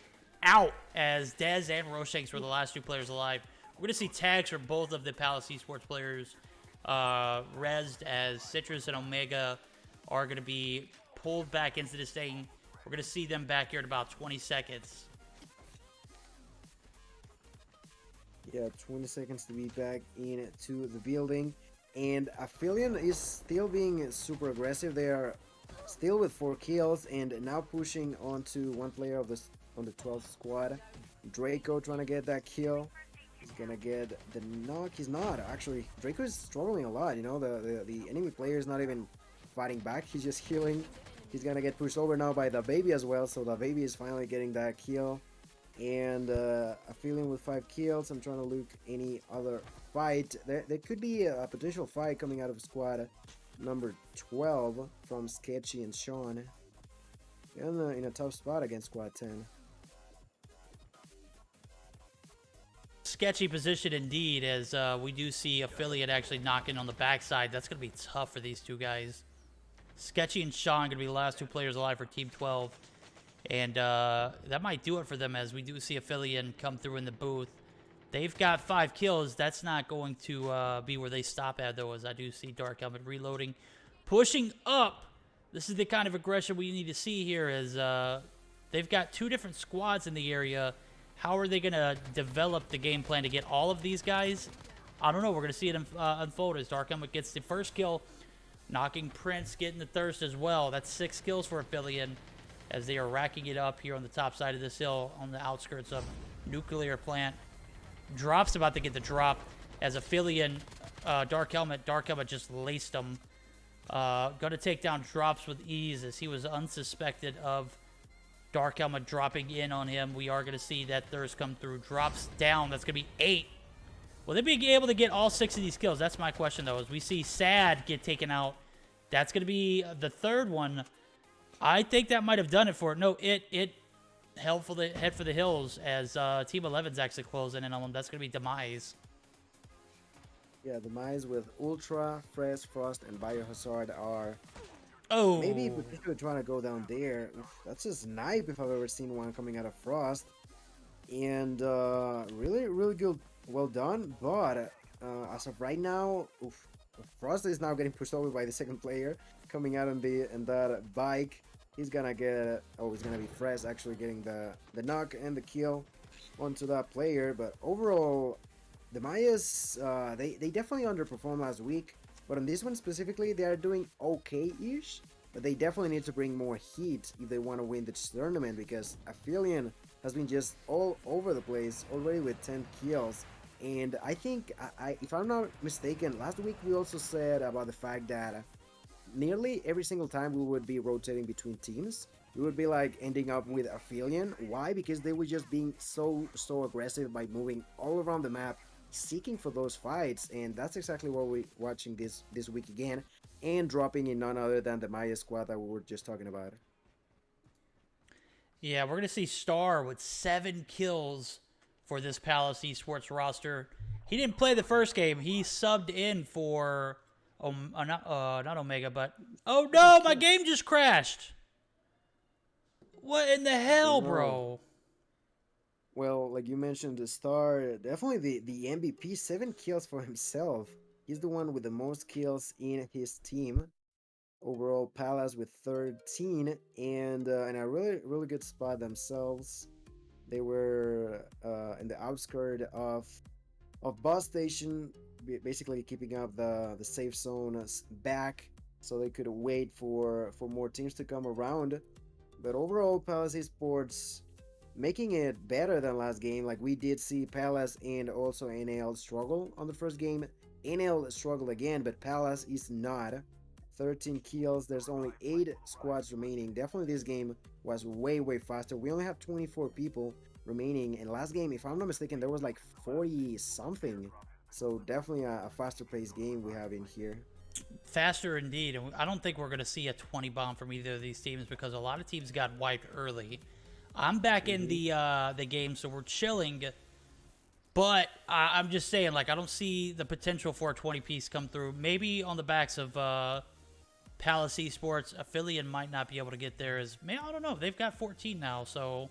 out as Dez and Roshanks were the last 2 players alive. We're going to see tags for both of the Palace eSports players rezzed as Citrus and Omega are going to be pulled back into this thing. We're going to see them back here in about 20 seconds. Yeah, 20 seconds to be back into the building. And Aphelion is still being super aggressive. They are still with 4 kills and now pushing onto 1 player of on the 12th squad. Draco trying to get that kill. He's gonna get the knock. He's not actually. Draco is struggling a lot. You know, the enemy player is not even fighting back. He's just healing. He's gonna get pushed over now by the baby as well. So the baby is finally getting that kill. And Aphelion with 5 kills. I'm trying to look any other fight. There could be a potential fight coming out of squad number 12 from Sketchy and Sean. In a tough spot against squad 10. Sketchy position indeed, as we do see Affiliate actually knocking on the backside. That's going to be tough for these 2 guys. Sketchy and Sean going to be the last 2 players alive for Team 12. And that might do it for them, as we do see Affiliate come through in the booth. They've got 5 kills. That's not going to be where they stop at, though, as I do see Dark Helmet reloading. Pushing up. This is the kind of aggression we need to see here, as they've got 2 different squads in the area. How are they going to develop the game plan to get all of these guys? I don't know. We're going to see it unfold as Dark Helmet gets the first kill, knocking Prince, getting the thirst as well. That's 6 kills for Affiliate, as they are racking it up here on the top side of this hill on the outskirts of Nuclear Plant. Drop's about to get the drop as Affiliate, Dark Helmet just laced him. Gonna take down Drops with ease, as he was unsuspected of Dark Helmet dropping in on him. We are gonna see that thirst come through. Drops down. That's gonna be 8. Will they be able to get all 6 of these kills? That's my question, though, as we see Sad get taken out. That's gonna be the 3rd one. I think that might have done it for it. No, it held for the head for the hills, as Team 11's actually closing in on them. That's going to be Demise. Yeah, Demise with Ultra, Fresh, Frost, and Biohazard are Oh, Maybe if we were trying to go down there, oof, that's a snipe if I've ever seen one coming out of Frost. And really, really good, well done. But as of right now, oof, Frost is now getting pushed over by the second player coming out on that bike. He's gonna get, oh, he's gonna be Fresh actually getting the knock and the kill onto that player. But overall, the Mayas, they definitely underperformed last week. But on this one specifically, they are doing okay-ish. But they definitely need to bring more heat if they want to win this tournament, because Aphelion has been just all over the place already with 10 kills. And I think, if I'm not mistaken, last week we also said about the fact that nearly every single time we would be rotating between teams, we would be like ending up with Aphelion. Why? Because they were just being so aggressive by moving all around the map, seeking for those fights. And that's exactly what we're watching this week again, and dropping in none other than the Maya squad that we were just talking about. yeah, we're gonna see Star with 7 kills for this Palace eSports roster. He didn't play the first game. He subbed in for not Omega, but oh no, my game just crashed. What in the hell, bro? Well, like you mentioned, the Star, definitely the MVP, 7 kills for himself. He's the one with the most kills in his team. Overall, Palace with 13, and a really good spot themselves. They were in the outskirt of bus station, basically keeping up the safe zone back, so they could wait for more teams to come around. But overall, Palace eSports making it better than last game. Like, we did see Palace and also NL struggle on the first game. NL struggled again, but Palace is not. 13 kills, there's only 8 squads remaining. Definitely this game was way faster. We only have 24 people remaining, and last game, if I'm not mistaken, there was like 40 something. So definitely a faster paced game we have in here. Faster indeed, and I don't think we're going to see a 20 bomb from either of these teams, because a lot of teams got wiped early. I'm back in the game, so we're chilling. But I'm just saying, like, I don't see the potential for a 20 piece come through. Maybe on the backs of Palace eSports, Aphelion might not be able to get there. I don't know. They've got 14 now, so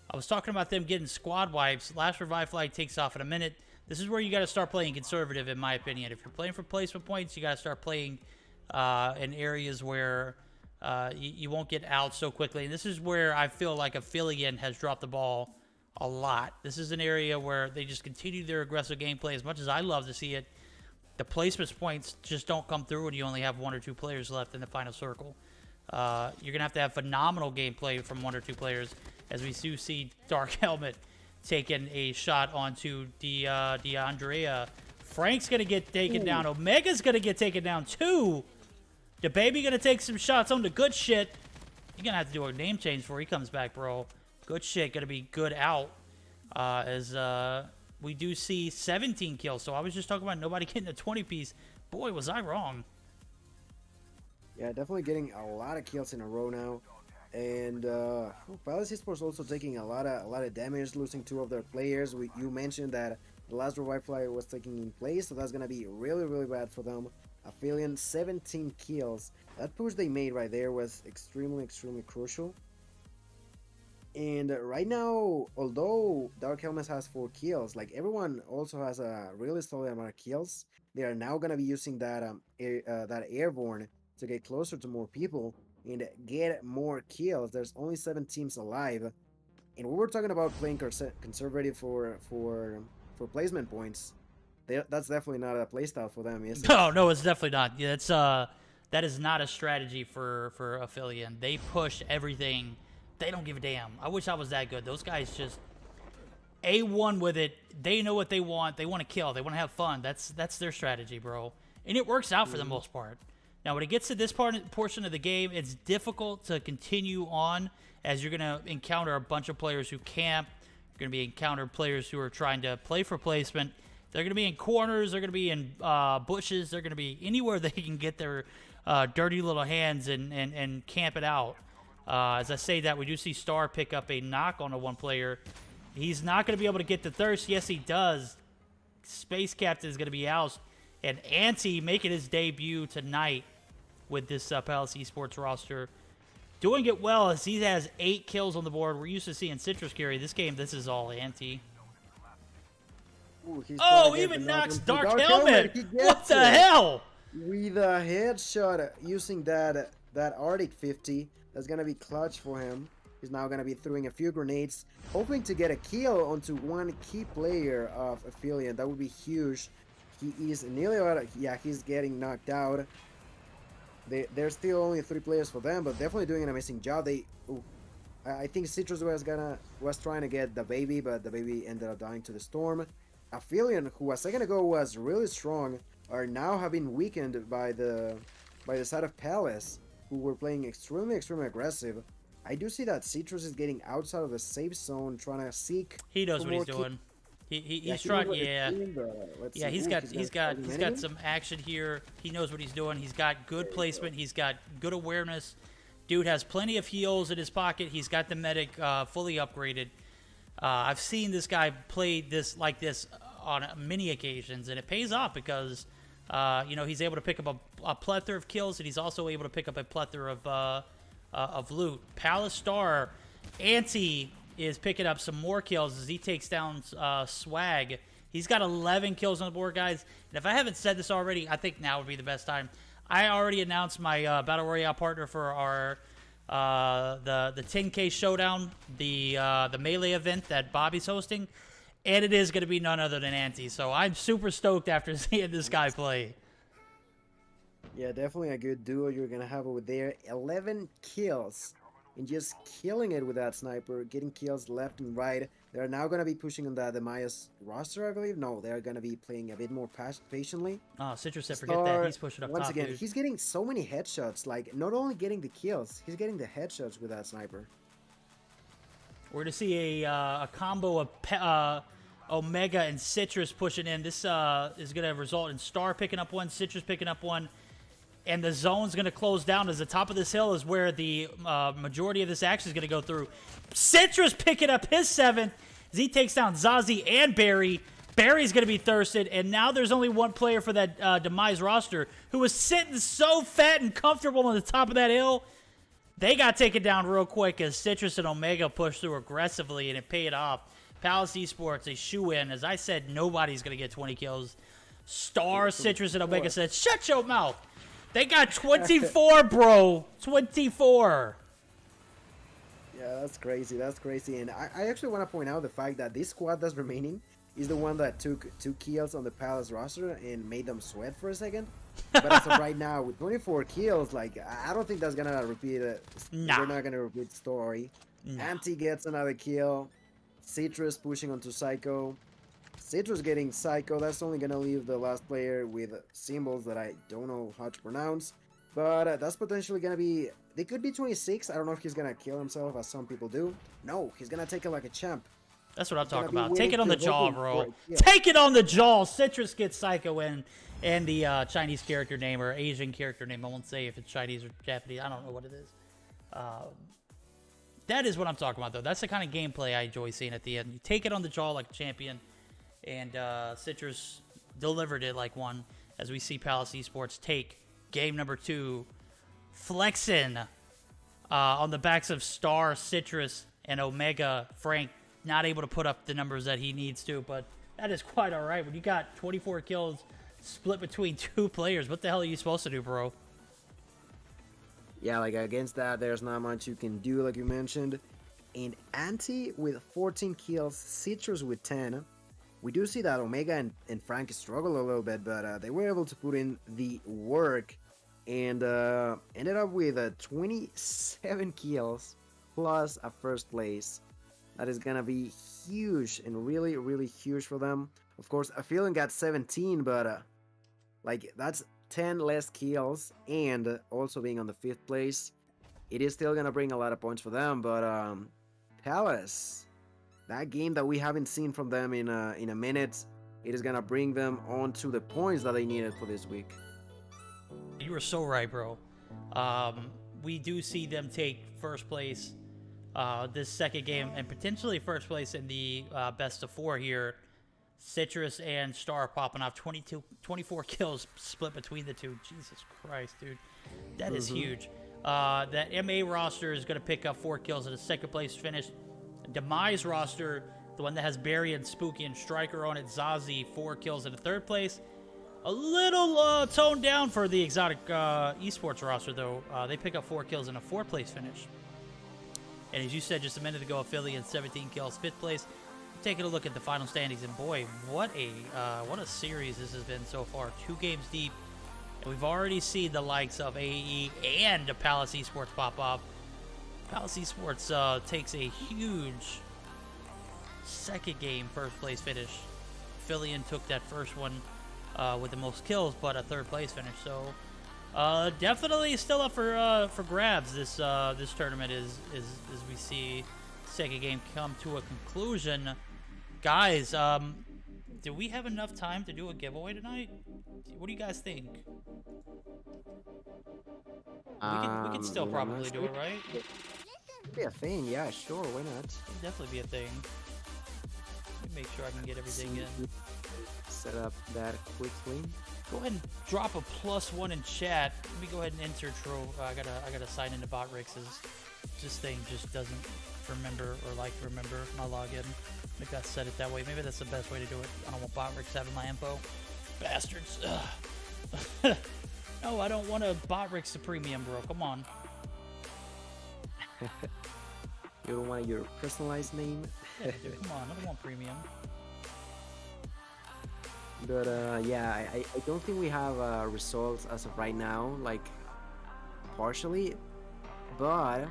I was talking about them getting squad wipes. Last revive flag takes off in a minute. This is where you got to start playing conservative, in my opinion. If you're playing for placement points, you got to start playing in areas where you won't get out so quickly. And this is where I feel like Aphelion has dropped the ball a lot. This is an area where they just continue their aggressive gameplay. As much as I love to see it, the placement points just don't come through when you only have 1 or 2 players left in the final circle. You're going to have phenomenal gameplay from 1 or 2 players, as we do see Dark Helmet taking a shot onto DeAndrea. Frank's going to get taken down. Omega's going to get taken down too. The baby going to take some shots on the good shit. You're going to have to do a name change before he comes back, bro. Good shit. Going to be good out. As we do see 17 kills. So I was just talking about nobody getting a 20 piece. Boy, was I wrong. Yeah, definitely getting a lot of kills in a row now. And Palace eSports also taking a lot of damage, losing 2 of their players. You mentioned that the last revive flag was taking in place, so that's going to be really bad for them. Aphelion, 17 kills. That push they made right there was extremely crucial. And right now, although Dark Helmet has 4 kills, like, everyone also has a really solid amount of kills. They are now going to be using that airborne to get closer to more people and get more kills. There's only 7 teams alive, and we were talking about playing conservative for placement points. That's definitely not a playstyle for them, is it? No, it's definitely not. Yeah, that is not a strategy for Aphelion. They push everything. They don't give a damn. I wish I was that good. Those guys just A1 with it. They know what they want. They want to kill. They want to have fun. That's their strategy, bro. And it works out for the most part. Now, when it gets to this portion of the game, it's difficult to continue on, as you're going to encounter a bunch of players who camp. You're going to be encounter players who are trying to play for placement. They're going to be in corners. They're going to be in bushes. They're going to be anywhere they can get their dirty little hands and camp it out. As I say that, we do see Star pick up a knock on a 1 player. He's not going to be able to get the thirst. Yes, he does. Space Captain is going to be out. And Anti making his debut tonight. with this Palace eSports roster. Doing it well as he has 8 kills on the board. We're used to seeing Citrus carry. This game, this is all anti. Ooh, he's Oh, gonna get even the knocks knock on Dark He Helmet. gets What the it. hell? With a headshot using that Arctic 50. That's going to be clutch for him. He's now going to be throwing a few grenades, hoping to get a kill onto one key player of Affiliate. That would be huge. He is nearly out of, yeah, he's getting knocked out. There's still only 3 players for them, but definitely doing an amazing job. I think Citrus was trying to get the baby, but the baby ended up dying to the storm. Affiliate, who a second ago was really strong, are now having weakened by the side of Palace, who were playing extremely aggressive. I do see that Citrus is getting outside of the safe zone, trying to seek. He knows what he's doing. He's trying. Yeah. Yeah, he's got some action here. He knows what he's doing. He's got good placement. He's got good awareness. Dude has plenty of heals in his pocket. He's got the medic fully upgraded. I've seen this guy play this like this on many occasions, and it pays off because you know, he's able to pick up a plethora of kills, and he's also able to pick up a plethora of loot. Palace Star Anti is picking up some more kills as he takes down Swag. He's got 11 kills on the board, guys. And if I haven't said this already, I think now would be the best time. I already announced my Battle Royale partner for our the 10K Showdown, the Melee event that Bobby's hosting. And it is going to be none other than Anti. So I'm super stoked after seeing this guy play. Yeah, definitely a good duo you're going to have over there. 11 kills. And just killing it with that sniper. Getting kills left and right. They're now going to be pushing on the Maya's roster, I believe. No, they're going to be playing a bit more patiently. Oh, Citrus said forget that. He's pushing up once top, again, dude. he's getting so many headshots. Like, not only getting the kills, he's getting the headshots with that sniper. We're going to see a combo of Omega and Citrus pushing in. This is going to result in Star picking up one, Citrus picking up one, and the zone's going to close down as the top of this hill is where the majority of this action is going to go through. Citrus picking up his 7th as he takes down Zazie and Barry. Barry's going to be thirsted, and now there's only one player for that Demise roster who was sitting so fat and comfortable on the top of that hill. They got taken down real quick as Citrus and Omega pushed through aggressively, and it paid off. Palace eSports, a shoe-in. As I said, nobody's going to get 20 kills. Star, Citrus, and Omega said, shut your mouth. They got 24, bro. 24. Yeah, that's crazy. That's crazy. And I actually want to point out the fact that this squad that's remaining is the one that took 2 kills on the Palace roster and made them sweat for a second. But as of right now, with 24 kills, like, I don't think that's going to repeat it. Nah. We're not going to repeat the story. Nah. Anti gets another kill. Citrus pushing onto Psycho. Citrus getting Psycho. That's only going to leave the last player with symbols that I don't know how to pronounce. But that's potentially going to be... They could be 26. I don't know if he's going to kill himself, as some people do. No, he's going to take it like a champ. That's what I'm talking gonna be about. Take it on the waiting jaw, for bro. it. Yeah. Take it on the jaw. Citrus gets Psycho in, and the Chinese character name or Asian character name. I won't say if it's Chinese or Japanese. I don't know what it is. That is what I'm talking about, though. That's the kind of gameplay I enjoy seeing at the end. You take it on the jaw like a champion, and Citrus delivered it like one, as we see Palace eSports take game number 2, flexing on the backs of Star, Citrus, and Omega. Frank not able to put up the numbers that he needs to, but that is quite all right. When you got 24 kills split between 2 players, what the hell are you supposed to do, bro? Yeah, like against that, there's not much you can do, like you mentioned. And Anti with 14 kills, Citrus with 10. We do see that Omega and Frank struggle a little bit, but they were able to put in the work and ended up with 27 kills plus a first place. That is gonna be huge and really, really huge for them. Of course, Affiliate got 17, but like that's 10 less kills, and also being on the 5th place, it is still gonna bring a lot of points for them. But Palace, that game that we haven't seen from them in a minute, it is gonna bring them on to the points that they needed for this week. You were so right, bro. We do see them take first place this second game, and potentially first place in the best of 4 here. Citrus and Star popping off 24 kills split between the two. Jesus Christ, dude. That is huge. That MA roster is going to pick up 4 kills at a second place finish. Demise roster, the one that has Barry and Spooky and Striker on it, Zazie, 4 kills at a third place. A little toned down for the exotic esports roster, though. They pick up 4 kills in a 4th place finish. And as you said just a minute ago, Affiliate 17 kills, 5th place. Taking a look at the final standings, and boy, what a series this has been so far. 2 games deep, and we've already seen the likes of AE and Palace Esports pop up. Palace Esports takes a huge second game, 1st place finish. Affiliate took that first one with the most kills, but a 3rd place finish. So definitely still up for grabs. This tournament is as we see second game come to a conclusion. Guys, do we have enough time to do a giveaway tonight? What do you guys think? We can still probably do it, right? Be a thing, yeah, sure, why not? It'd definitely be a thing. Let me make sure I can get everything in. Set up that quickly. Go ahead and drop a +1 in chat. Let me go ahead and enter Trovo. I gotta sign into BotRix's. This thing just doesn't remember or like to remember my login. I think I set it that way. Maybe that's the best way to do it. I don't want BotRix having my info. Bastards. No, I don't want a BotRix to premium, bro. Come on. You don't want your personalized name? Yeah, dude, come on. I don't want premium. But yeah, I don't think we have results as of right now, like partially, but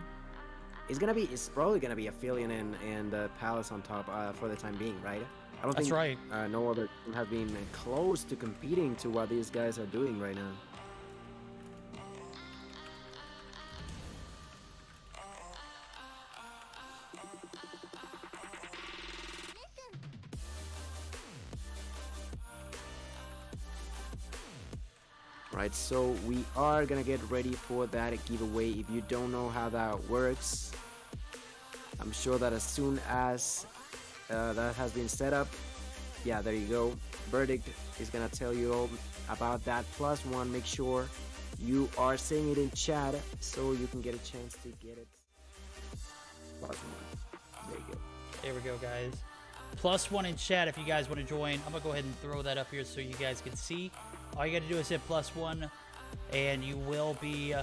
it's probably gonna be Affiliate and Palace on top for the time being, right? I don't That's think right. no other team have been close to competing to what these guys are doing right now. Right, so we are gonna get ready for that giveaway. If you don't know how that works, I'm sure that as soon as that has been set up, yeah, there you go. Verdict is gonna tell you all about that +1. Make sure you are saying it in chat so you can get a chance to get it. +1. There you go. There we go, guys. +1 in chat if you guys want to join. I'm gonna go ahead and throw that up here so you guys can see. All you gotta do is hit +1 and you will be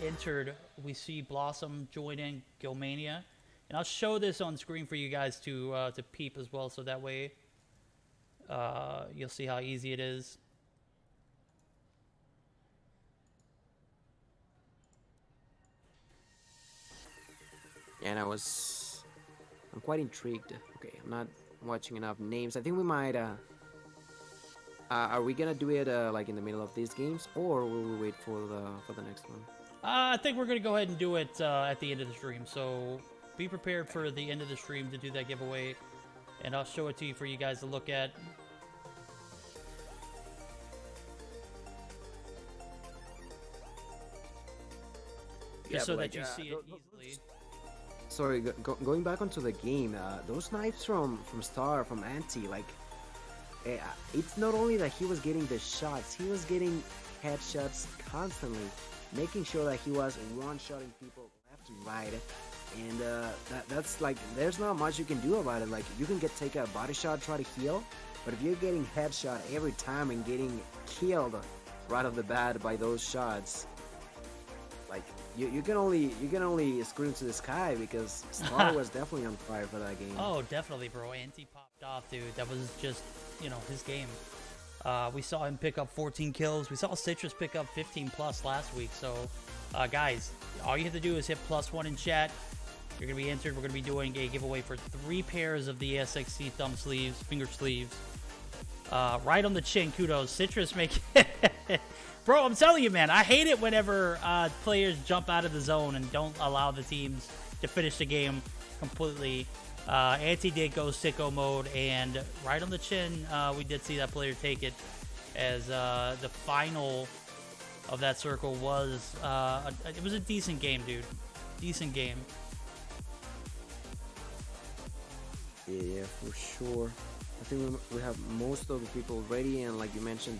entered. We see Blossom joining Gilmania, and I'll show this on screen for you guys to peep as well, so that way you'll see how easy it is. Yeah, and I'm quite intrigued. Okay, I'm not watching enough names. I think we might are we gonna do it like in the middle of these games, or will we wait for the next one? I think we're gonna go ahead and do it at the end of the stream. So be prepared for the end of the stream to do that giveaway, and I'll show it to you for you guys to look at. Just so that you see it easily. Sorry, going back onto the game, those knives from Star, from Anti, like, it's not only that he was getting the shots, he was getting headshots constantly, making sure that he was one-shotting people left and right, and that's like, there's not much you can do about it. Like, you can take a body shot, try to heal, but if you're getting headshot every time and getting killed right off the bat by those shots, like, you can only scream to the sky, because Star was definitely on fire for that game. Oh, definitely, bro. Anti popped off, dude. That was just, you know, his game. We saw him pick up 14 kills. We saw Citrus pick up 15 plus last week. So, guys, all you have to do is hit +1 in chat. You're gonna be entered. We're gonna be doing a giveaway for 3 pairs of the SXC thumb sleeves, finger sleeves. Right on the chin. Kudos. Citrus make. Bro, I'm telling you, man, I hate it whenever players jump out of the zone and don't allow the teams to finish the game completely. Anti did go sicko mode, and right on the chin, we did see that player take it, as the final of that circle was, it was a decent game, dude. Decent game. Yeah, for sure. I think we have most of the people ready, and like you mentioned,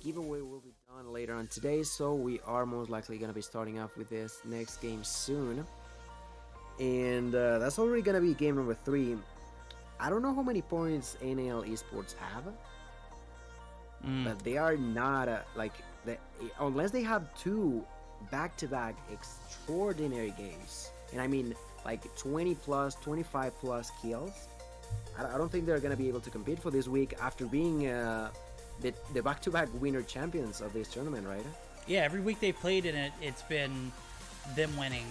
giveaway will be done later on today, so we are most likely going to be starting off with this next game soon. And that's already going to be game number 3. I don't know how many points NL eSports have, but they are not unless they have 2 back-to-back extraordinary games, and I mean like 20 plus, 25 plus kills. I don't think they're going to be able to compete for this week after being the back-to-back winner champions of this tournament, right? Yeah, every week they played in it, it's been them winning.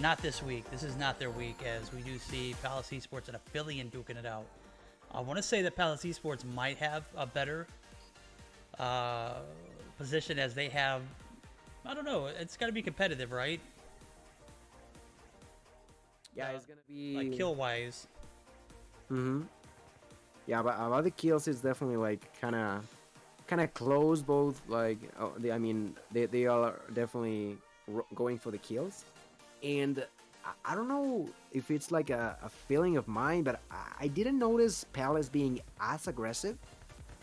Not this week. This is not their week, as we do see Palace Esports and Affiliate duking it out. I want to say that Palace Esports might have a better position, as they have, I don't know, it's got to be competitive, right? Yeah, it's going to be... like kill-wise. Yeah, but about the kills, it's definitely like kind of close. Both like they are definitely going for the kills, and I don't know if it's like a feeling of mine, but I didn't notice Palace being as aggressive.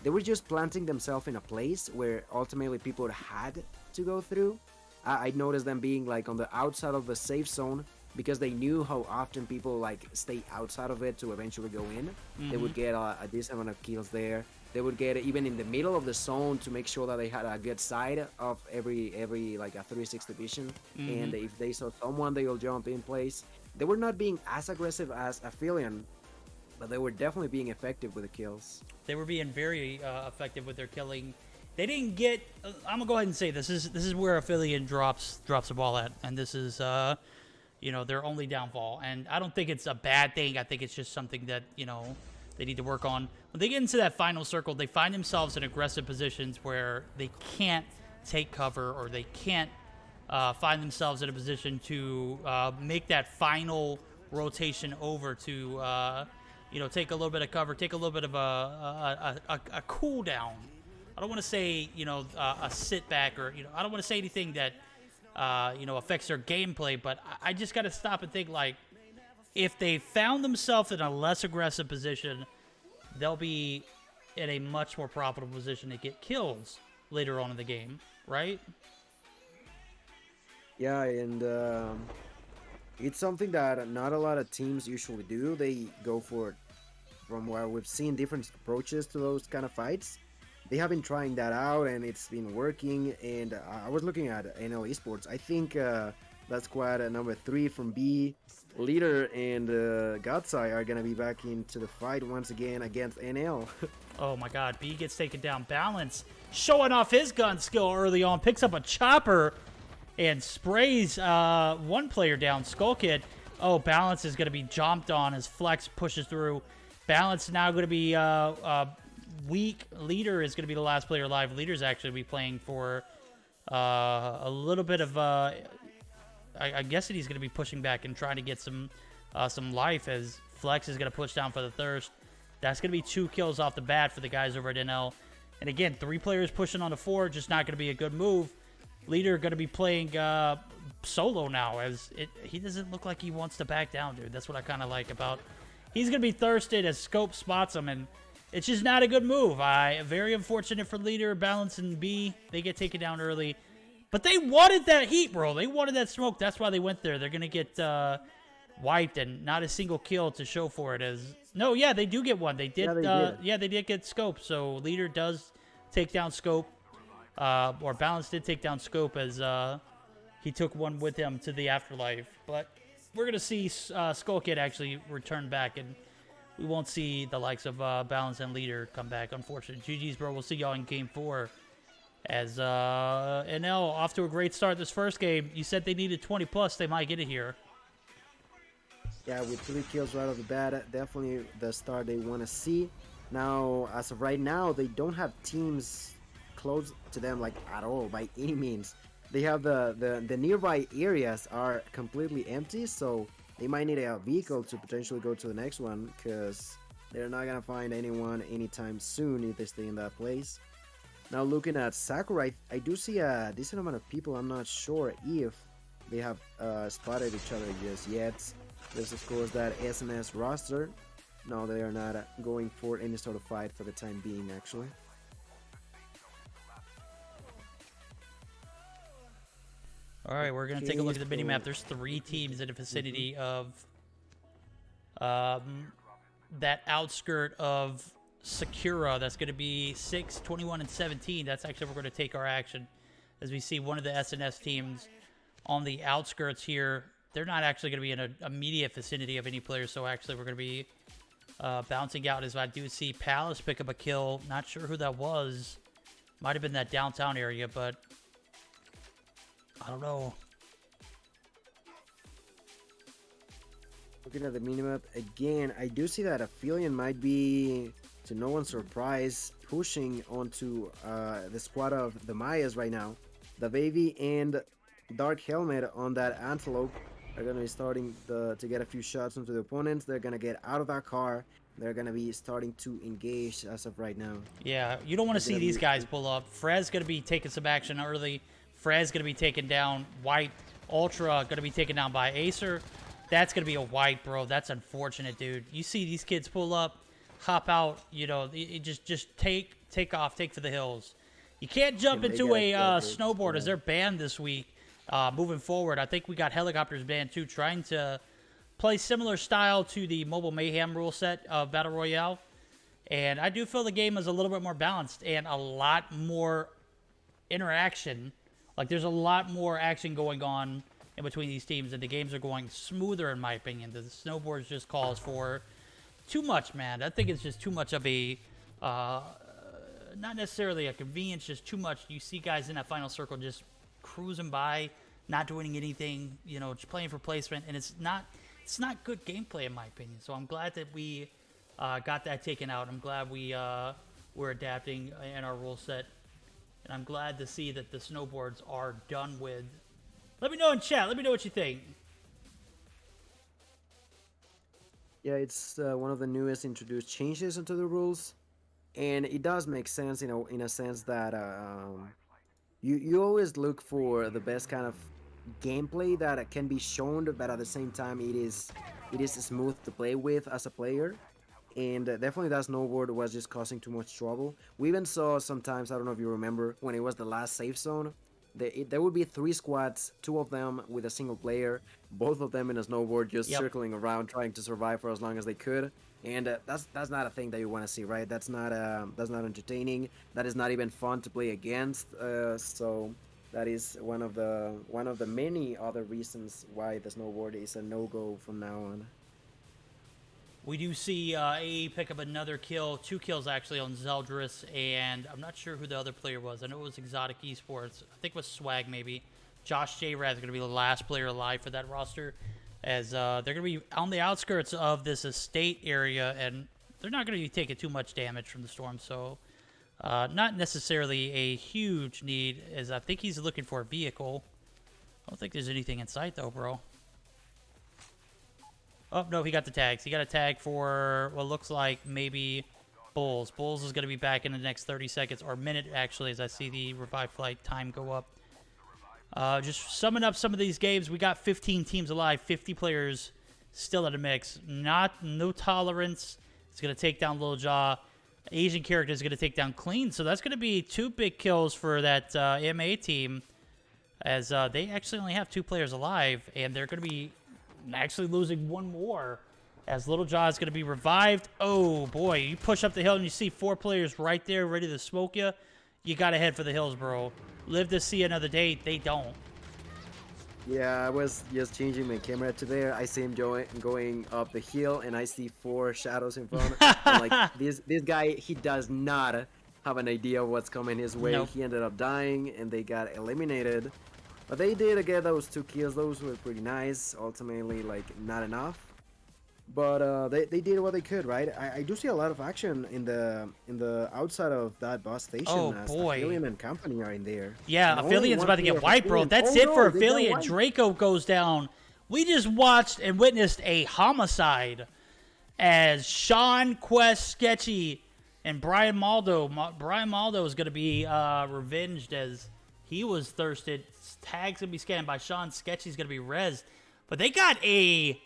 They were just planting themselves in a place where ultimately people had to go through. I noticed them being like on the outside of the safe zone, because they knew how often people like stay outside of it to eventually go in. They would get a decent amount of kills there. They would get even in the middle of the zone to make sure that they had a good side of every like a 360 vision. And if they saw someone, they'll jump in place. They were not being as aggressive as Affiliate, but they were definitely being effective with the kills. They were being very effective with their killing. They didn't get. I'm gonna go ahead and say this is where Affiliate drops the ball at, and this is their only downfall. And I don't think it's a bad thing. I think it's just something that, they need to work on. When they get into that final circle, they find themselves in aggressive positions where they can't take cover, or they can't find themselves in a position to make that final rotation over to, take a little bit of cover, take a little bit of a cool down. I don't want to say, a sit back, or, I don't want to say anything that affects their gameplay, but I just got to stop and think, like, if they found themselves in a less aggressive position, they'll be in a much more profitable position to get kills later on in the game, right? Yeah, and it's something that not a lot of teams usually do. They go for, from what we've seen, different approaches to those kind of fights. They have been trying that out, and it's been working. And I was looking at NL Esports. I think that squad at number 3 from B, Leader and Godseye, are going to be back into the fight once again against NL. Oh my god, B gets taken down. Balance showing off his gun skill early on, picks up a chopper and sprays one player down, Skull Kid. Oh, Balance is going to be jumped on as Flex pushes through. Balance now going to be weak. Leader is going to be the last player alive. Leader's actually be playing for a little bit of I guess that he's going to be pushing back and trying to get some life, as Flex is going to push down for the thirst. That's going to be 2 kills off the bat for the guys over at NL. And again, 3 players pushing on the 4, just not going to be a good move. Leader going to be playing solo now, as he doesn't look like he wants to back down, dude. That's what I kind of like about. He's going to be thirsted as Scope spots him, and it's just not a good move. Very unfortunate for Leader. Balance and B, they get taken down early. But they wanted that heat, bro. They wanted that smoke. That's why they went there. They're going to get wiped, and not a single kill to show for it. No, yeah, they do get one. They did. Yeah, they did get Scope. So Leader does take down Scope. Or Balance did take down Scope, as he took one with him to the afterlife. But we're going to see Skull Kid actually return back, and we won't see the likes of Balance and Leader come back, unfortunately. GG's, bro. We'll see y'all in Game 4. As NL off to a great start this first game. You said they needed 20 plus. They might get it here. Yeah, with 3 kills right off the bat, definitely the start they want to see. Now, as of right now, they don't have teams close to them like at all by any means. They have the nearby areas are completely empty, so they might need a vehicle to potentially go to the next one, because they're not gonna find anyone anytime soon if they stay in that place. Now, looking at Sakurai, I do see a decent amount of people. I'm not sure if they have spotted each other just yet. There's, of course, that SnS roster. No, they are not going for any sort of fight for the time being, actually. All right, we're going to take a look at the mini-map. There's 3 teams in the vicinity of that outskirt of Sakura. That's going to be 6, 21, and 17. That's actually where we're going to take our action. As we see one of the SNS teams on the outskirts here. They're not actually going to be in an immediate vicinity of any players, so actually we're going to be bouncing out. As I do see Palace pick up a kill. Not sure who that was. Might have been that downtown area, but I don't know. Looking at the minimap again, I do see that Aphelion might be, to no one's surprise, pushing onto the squad of the Mayas right now. The Baby and Dark Helmet on that Antelope are going to be starting to get a few shots into the opponents. They're going to get out of that car. They're going to be starting to engage as of right now. Yeah, you don't want to see these guys pull up. Frez going to be taking some action early. Frez going to be taken down. White Ultra going to be taken down by Acer. That's going to be a white, bro. That's unfortunate, dude. You see these kids pull up, hop out, you know, just take off, take for the hills. You can't jump into a snowboard as they're banned this week. Moving forward, I think we got helicopters banned too, trying to play similar style to the Mobile Mayhem rule set of Battle Royale. And I do feel the game is a little bit more balanced and a lot more interaction. Like, there's a lot more action going on in between these teams, and the games are going smoother, in my opinion. The snowboards just calls for too much, man. I think it's just too much of a, not necessarily a convenience, just too much. You see guys in that final circle just cruising by, not doing anything, you know, just playing for placement, and it's not good gameplay, in my opinion. So I'm glad that we got that taken out. I'm glad we're adapting in our rule set, and I'm glad to see that the snowboards are done with. Let me know in chat. Let me know what you think. Yeah, it's one of the newest introduced changes into the rules, and it does make sense, you know, in a sense that you always look for the best kind of gameplay that can be shown, but at the same time it is smooth to play with as a player. And definitely that snowboard was just causing too much trouble. We even saw sometimes, I don't know if you remember, when it was the last safe zone, there would be 3 squads, 2 of them with a single player, both of them in a snowboard just circling around trying to survive for as long as they could. And that's not a thing that you want to see, right? That's not entertaining. That is not even fun to play against. So that is one of the many other reasons why the snowboard is a no-go from now on. We do see AE pick up another kill, 2 kills actually on Zeldris, and I'm not sure who the other player was. I know it was Exotic eSports. I think it was Swag maybe. Josh J. Raz is going to be the last player alive for that roster, as they're going to be on the outskirts of this estate area, and they're not going to be taking too much damage from the storm, so not necessarily a huge need, as I think he's looking for a vehicle. I don't think there's anything in sight though, bro. Oh, no, he got the tags. He got a tag for what looks like maybe Bulls. Bulls is going to be back in the next 30 seconds, or minute, actually, as I see the revive flight time go up. Just summing up some of these games, we got 15 teams alive, 50 players still in the mix. No tolerance. It's going to take down Lil Jaw. Asian character is going to take down Clean. So that's going to be 2 big kills for that MA team, as they actually only have 2 players alive, and they're going to be actually losing 1 more, as Little Jaw is going to be revived. Oh, boy. You push up the hill and you see 4 players right there ready to smoke you. You got to head for the hills, bro. Live to see another day. They don't. Yeah, I was just changing my camera to there. I see him going up the hill, and I see 4 shadows in front. I'm like, this guy, he does not have an idea of what's coming his way. Nope. He ended up dying, and they got eliminated. But they did get those 2 kills. Those were pretty nice. Ultimately, like, not enough. But they did what they could, right? I do see a lot of action in the outside of that bus station. Oh, boy. Aphelion and company are in there. Yeah, And Aphelian's about to get wiped, bro. That's it for Aphelion. Draco goes down. We just watched and witnessed a homicide as Sean, Quest, Sketchy, and Brian Maldo. Brian Maldo is going to be revenged, as he was thirsted. Tag's going to be scanned by Sean. Sketchy's going to be rezzed. But they got a...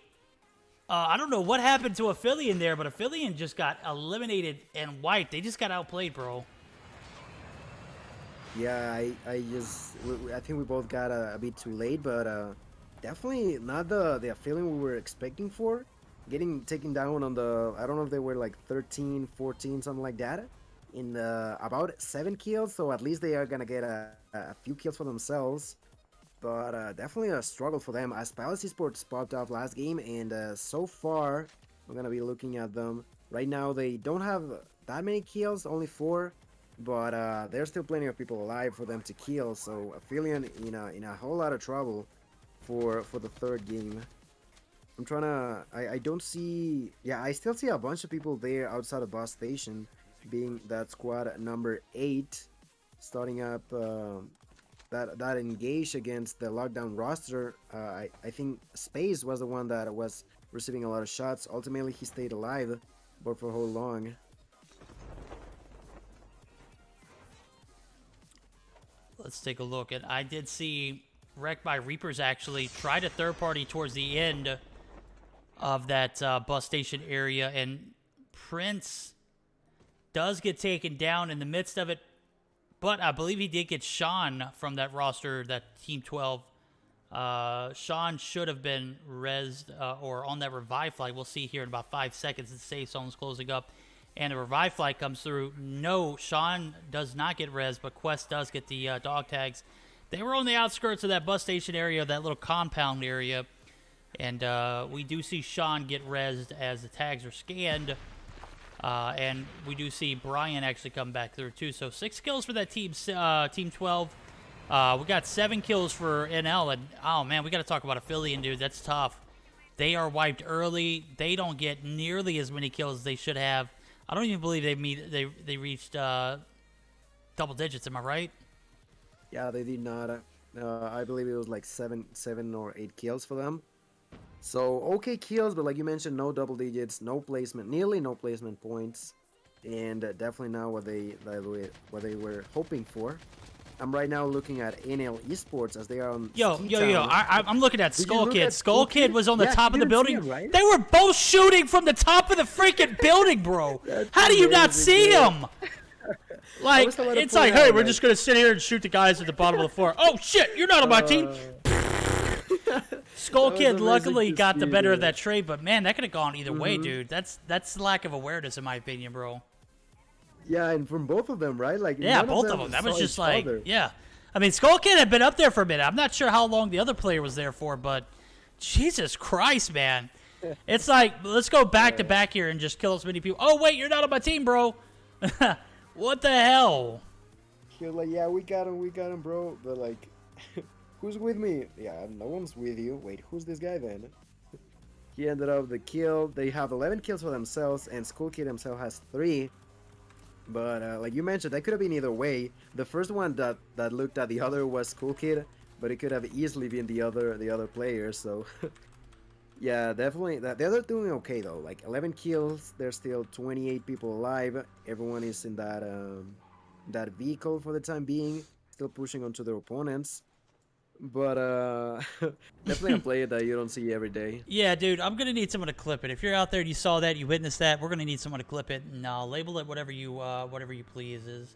I don't know what happened to Aphelion there, but Aphelion just got eliminated and wiped. They just got outplayed, bro. Yeah, I think we both got a bit too late, but definitely not the feeling we were expecting for. Getting taken down on the, I don't know if they were like 13, 14, something like that, in about 7 kills, so at least they are gonna get a few kills for themselves. But definitely a struggle for them, as Palace Esports popped off last game, and so far, we're gonna be looking at them. Right now, they don't have that many kills, only 4, but there's still plenty of people alive for them to kill, so Aphelion in a whole lot of trouble for the third game. I'm trying to, I don't see, yeah, I still see a bunch of people there outside the bus station, being that squad number 8, starting up that engage against the lockdown roster. I think Space was the one that was receiving a lot of shots. Ultimately, he stayed alive, but for how long? Let's take a look. And I did see Wrecked by Reapers actually tried a third party towards the end of that bus station area, and Prince does get taken down in the midst of it, but I believe he did get Sean from that roster, that Team 12. Sean should have been rezzed or on that revive flight. We'll see here in about 5 seconds. The safe zone's closing up, and the revive flight comes through. No, Sean does not get rezzed, but Quest does get the dog tags. They were on the outskirts of that bus station area, that little compound area, and we do see Sean get rezzed as the tags are scanned. And we do see Brian actually come back through too. So 6 kills for that team, Team 12. We got 7 kills for NL, and oh man, we got to talk about Aphelion, dude. That's tough. They are wiped early. They don't get nearly as many kills as they should have. I don't even believe they reached double digits. Am I right? Yeah, they did not. I believe it was like 7 or 8 kills for them. So okay kills, but like you mentioned, no double digits, no placement, nearly no placement points, and definitely not what they were hoping for. I'm right now looking at NL Esports as they are on. Yo. I'm looking at Skull look Kid. at Skull Kid was on the Yeah, top you of the didn't see building. him, right? They were both shooting from the top of the freaking building, bro. How do you not amazing, see dude. him? Like, was about to it's like, point hey, out, we're like- just going to sit here and shoot the guys at the bottom of the floor. Oh, shit, you're not on my team. Skull That was Kid amazing luckily to got the see, better of dude. that trade, but man, that could have gone either way, dude. That's lack of awareness, in my opinion, bro. Yeah, and from both of them, right? Like Yeah, none both of them. That was saw just each like, other. yeah. I mean, Skull Kid had been up there for a minute. I'm not sure how long the other player was there for, but Jesus Christ, man. It's like, let's go back to back here and just kill as many people. Oh, wait, you're not on my team, bro. What the hell? He was like, yeah, we got him, bro. But like, who's with me? Yeah, no one's with you. Wait, who's this guy then? He ended up the kill. They have 11 kills for themselves, and Skull Kid himself has 3. But like you mentioned, that could have been either way. The first one that looked at the other was Skull Kid, but it could have easily been the other player. So yeah, definitely. They're doing okay though. Like 11 kills. There's still 28 people alive. Everyone is in that vehicle for the time being, still pushing onto their opponents. But definitely a player that you don't see every day. Yeah, dude, I'm gonna need someone to clip it. If you're out there and you saw that, you witnessed that, we're gonna need someone to clip it and label it whatever you please.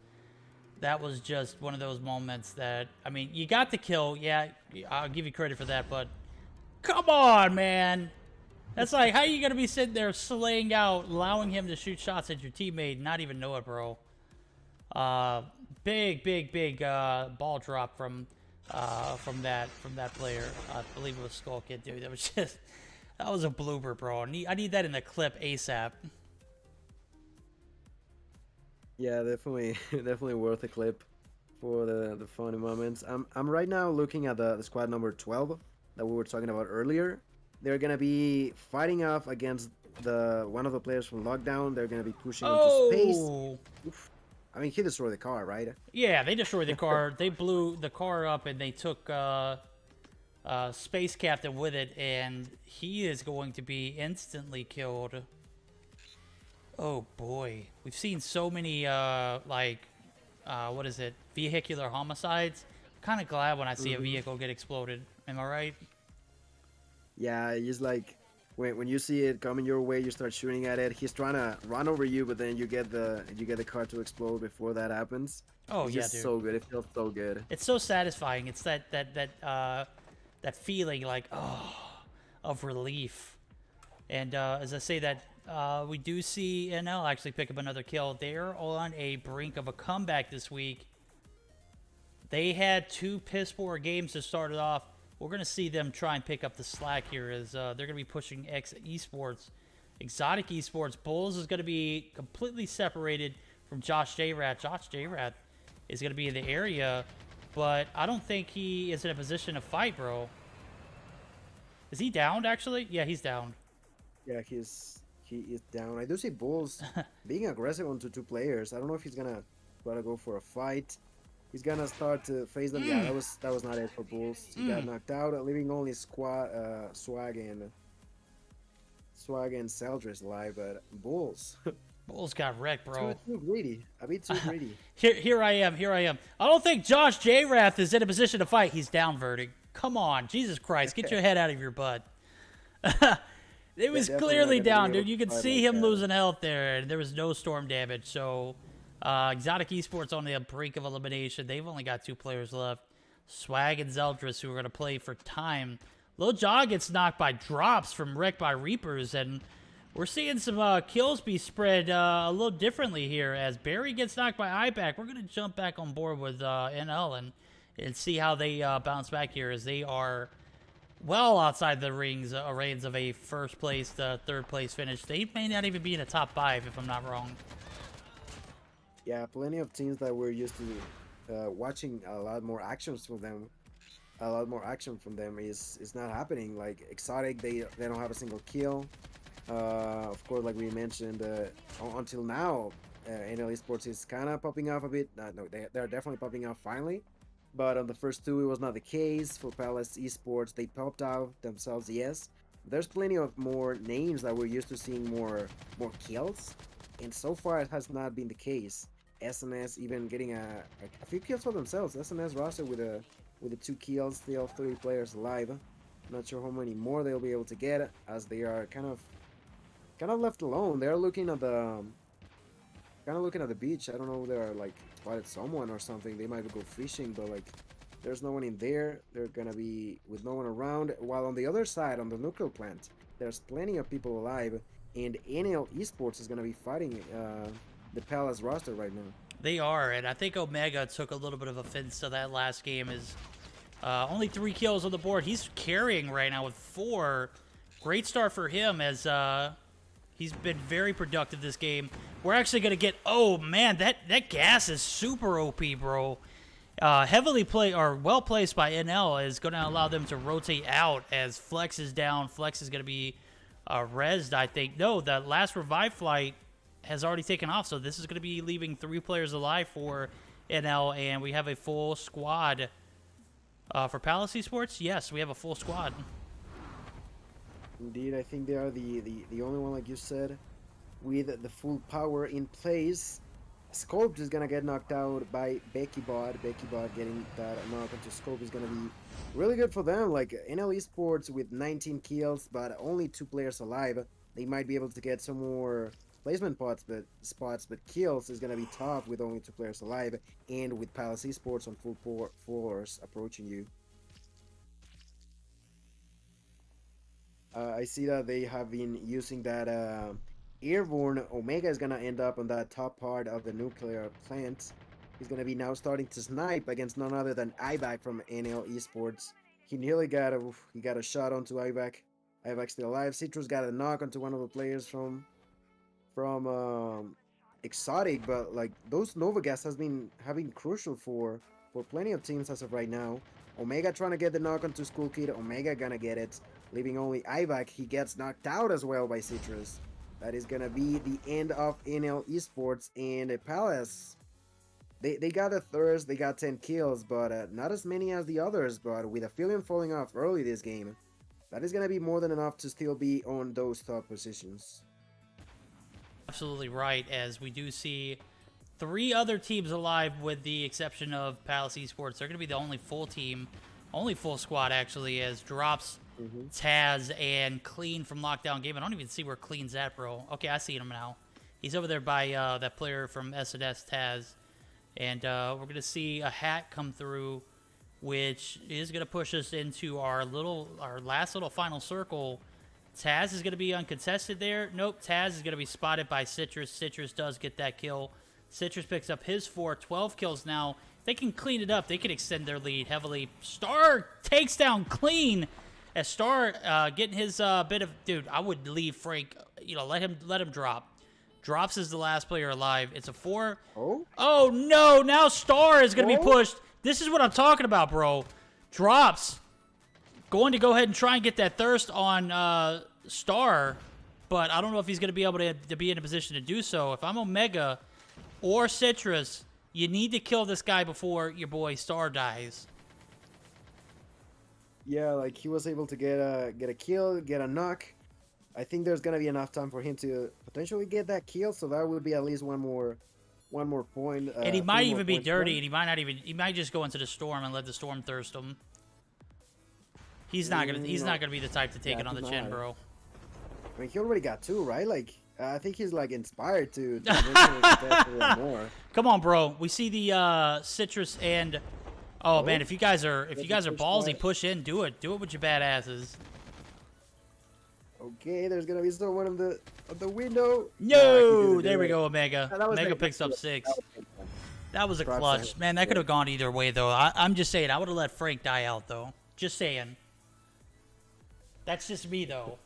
That was just one of those moments that, I mean, you got the kill. Yeah, I'll give you credit for that, but come on, man. That's like, how you gonna be sitting there slaying out, allowing him to shoot shots at your teammate and not even know it, bro? Big ball drop from that player. I believe it was Skull Kid, dude. That was a blooper, bro. I need that in the clip ASAP. Yeah, definitely worth a clip for the funny moments. I'm right now looking at the squad number 12 that we were talking about earlier. They're gonna be fighting off against one of the players from Lockdown. They're gonna be pushing into space. Oof. I mean, he destroyed the car, right? Yeah, they destroyed the car. They blew the car up, and they took Space Captain with it, and he is going to be instantly killed. Oh boy, we've seen so many what is it? Vehicular homicides. I'm kind of glad when I see a vehicle get exploded. Am I right? Yeah, he's like, when you see it coming your way, you start shooting at it. He's trying to run over you, but then you get the car to explode before that happens. Oh, It's yeah, just dude. so good. It feels so good. It's so satisfying. It's that feeling like of relief. And as I say that, we do see NL actually pick up another kill. They're on a brink of a comeback this week. They had 2 piss poor games to start it off. We're going to see them try and pick up the slack here as they're going to be pushing eSports. Exotic eSports. Bulls is going to be completely separated from Josh J-Rat. Josh J-Rat is going to be in the area, but I don't think he is in a position to fight, bro. Is he downed, actually? Yeah, he's downed. Yeah, he is down. I do see Bulls being aggressive onto 2 players. I don't know if he's gonna try to go for a fight. He's gonna start to face them. Yeah, that was not it for Bulls. He got knocked out, leaving only Swag and Seldris alive. But Bulls, Bulls got wrecked, bro. too greedy. A bit too greedy. Here I am. I don't think Josh J-Wrath is in a position to fight. He's down, Verdict. Come on. Jesus Christ. Get your head out of your butt. It was definitely clearly not gonna down, be able dude. You to could fight see like him that. losing health there, and there was no storm damage. So, Exotic Esports on the brink of elimination. They've only got 2 players left. Swag and Zeldris, who are going to play for time. Lil Jaw gets knocked by drops from Wrecked by Reapers, and we're seeing some kills be spread a little differently here as Barry gets knocked by IBAC. We're going to jump back on board with NL and see how they bounce back here as they are well outside the reigns of a first place to third place finish. They may not even be in the top 5 if I'm not wrong. Yeah, plenty of teams that we're used to watching a lot more actions from them. A lot more action from them is not happening. Like Exotic, they don't have a single kill. Of course, like we mentioned, until now, NL Esports is kind of popping off a bit. No, they're definitely popping off finally. But on the first 2, it was not the case. For Palace Esports, they popped out themselves, yes. There's plenty of more names that we're used to seeing more kills. And so far, it has not been the case. SnS even getting a few kills for themselves. SnS roster with the 2 kills, still 3 players alive. Not sure how many more they'll be able to get as they are kind of left alone. They're looking at the beach. I don't know, they're like spotted someone or something. They might go fishing, but like there's no one in there. They're gonna be with no one around. While on the other side, on the nuclear plant, there's plenty of people alive, and NL Esports is gonna be fighting the Palace roster right now. They are, and I think Omega took a little bit of offense to that last game. Is only 3 kills on the board. He's carrying right now with 4. Great start for him as he's been very productive this game. We're actually going to get... Oh, man, that gas is super OP, bro. Heavily well placed by NL is going to allow them to rotate out as Flex is down. Flex is going to be rezzed, I think. No, that last revive flight has already taken off, so this is going to be leaving 3 players alive for NL, and we have a full squad. For Palace Esports, yes, we have a full squad. Indeed, I think they are the only one, like you said, with the full power in place. Scope is gonna get knocked out by Becky Bot. Becky Bot getting that knock onto Scope is gonna be really good for them. Like NL Esports with 19 kills, but only 2 players alive. They might be able to get some more placement spots, but kills is gonna be tough with only 2 players alive, and with Palace Esports on full force approaching you. I see that they have been using that airborne. Omega is gonna end up on that top part of the nuclear plant. He's gonna be now starting to snipe against none other than IBAC from NL Esports. He nearly got a shot onto IBAC. IBAC still alive. Citrus got a knock onto one of the players from Exotic, but like those Nova gas has been having crucial for plenty of teams as of right now. Omega trying to get the knock onto School Kid. Omega gonna get it, leaving only IBAC. He gets knocked out as well by Citrus. That is gonna be the end of NL Esports and Palace. They got a thirst, they got 10 kills, but not as many as the others. But with Affiliate falling off early this game, that is gonna be more than enough to still be on those top positions. Absolutely right, as we do see 3 other teams alive with the exception of Palace Esports. They're going to be the only full team, only full squad actually, as Drops Taz and Clean from Lockdown Game. I don't even see where Clean's at, bro. Okay, I see him now. He's over there by that player from SNS, Taz. And we're going to see a hat come through, which is going to push us into our last little final circle. Taz is going to be uncontested there. Nope, Taz is going to be spotted by Citrus. Citrus does get that kill. Citrus picks up his 12 kills now. They can clean it up. They can extend their lead heavily. Star takes down Clean. As Star getting his bit of... Dude, I would leave Frank. You know, let him drop. Drops is the last player alive. It's a 4. Oh, no. Now Star is going to be pushed. This is what I'm talking about, bro. Drops. Going to go ahead and try and get that thirst on Star. But I don't know if he's going to be able to be in a position to do so. If I'm Omega or Citrus, you need to kill this guy before your boy Star dies. Yeah, like he was able to get a kill, get a knock. I think there's gonna be enough time for him to potentially get that kill, so that would be at least one more point. And he might even be dirty, and he might not even. He might just go into the storm and let the storm thirst him. He's not gonna. He's not gonna be the type to take it on the chin, bro. I mean, he already got 2, right? Like, I think he's like inspired to contest a little more. Come on, bro. We see the Citrus and. Oh man, if you guys are ballsy, push in, do it with your badasses. Okay, there's gonna be someone on the window. No, there we go, Omega. Omega picks up 6. That was a clutch, man. That could have gone either way, though. I'm just saying, I would have let Frank die out, though. Just saying. That's just me, though.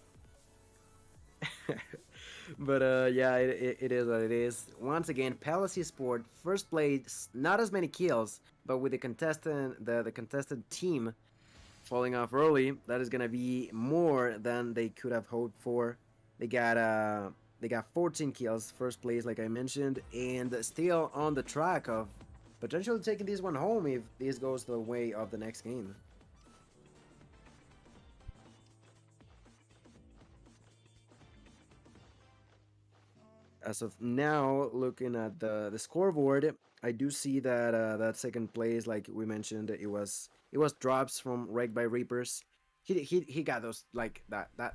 But yeah, it is what it is. Once again, Palace eSport first place, not as many kills, but with the contested team falling off early, that is gonna be more than they could have hoped for. They got 14 kills, first place, like I mentioned, and still on the track of potentially taking this one home if this goes the way of the next game. As of now, looking at the scoreboard, I do see that that second place, like we mentioned, it was drops from Wrecked by Reapers. He got those, like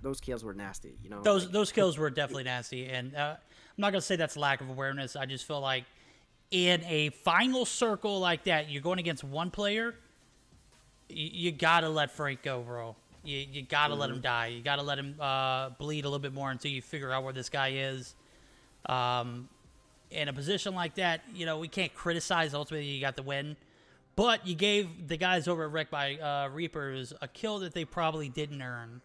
those kills were nasty, you know. Those kills were definitely nasty, and I'm not gonna say that's lack of awareness. I just feel like in a final circle like that, you're going against one player. You gotta let Frank go, bro. You gotta let him die. You gotta let him bleed a little bit more until you figure out where this guy is. In a position like that, you know, we can't criticize. Ultimately, you got the win. But you gave the guys over at Wrecked by Reapers a kill that they probably didn't earn.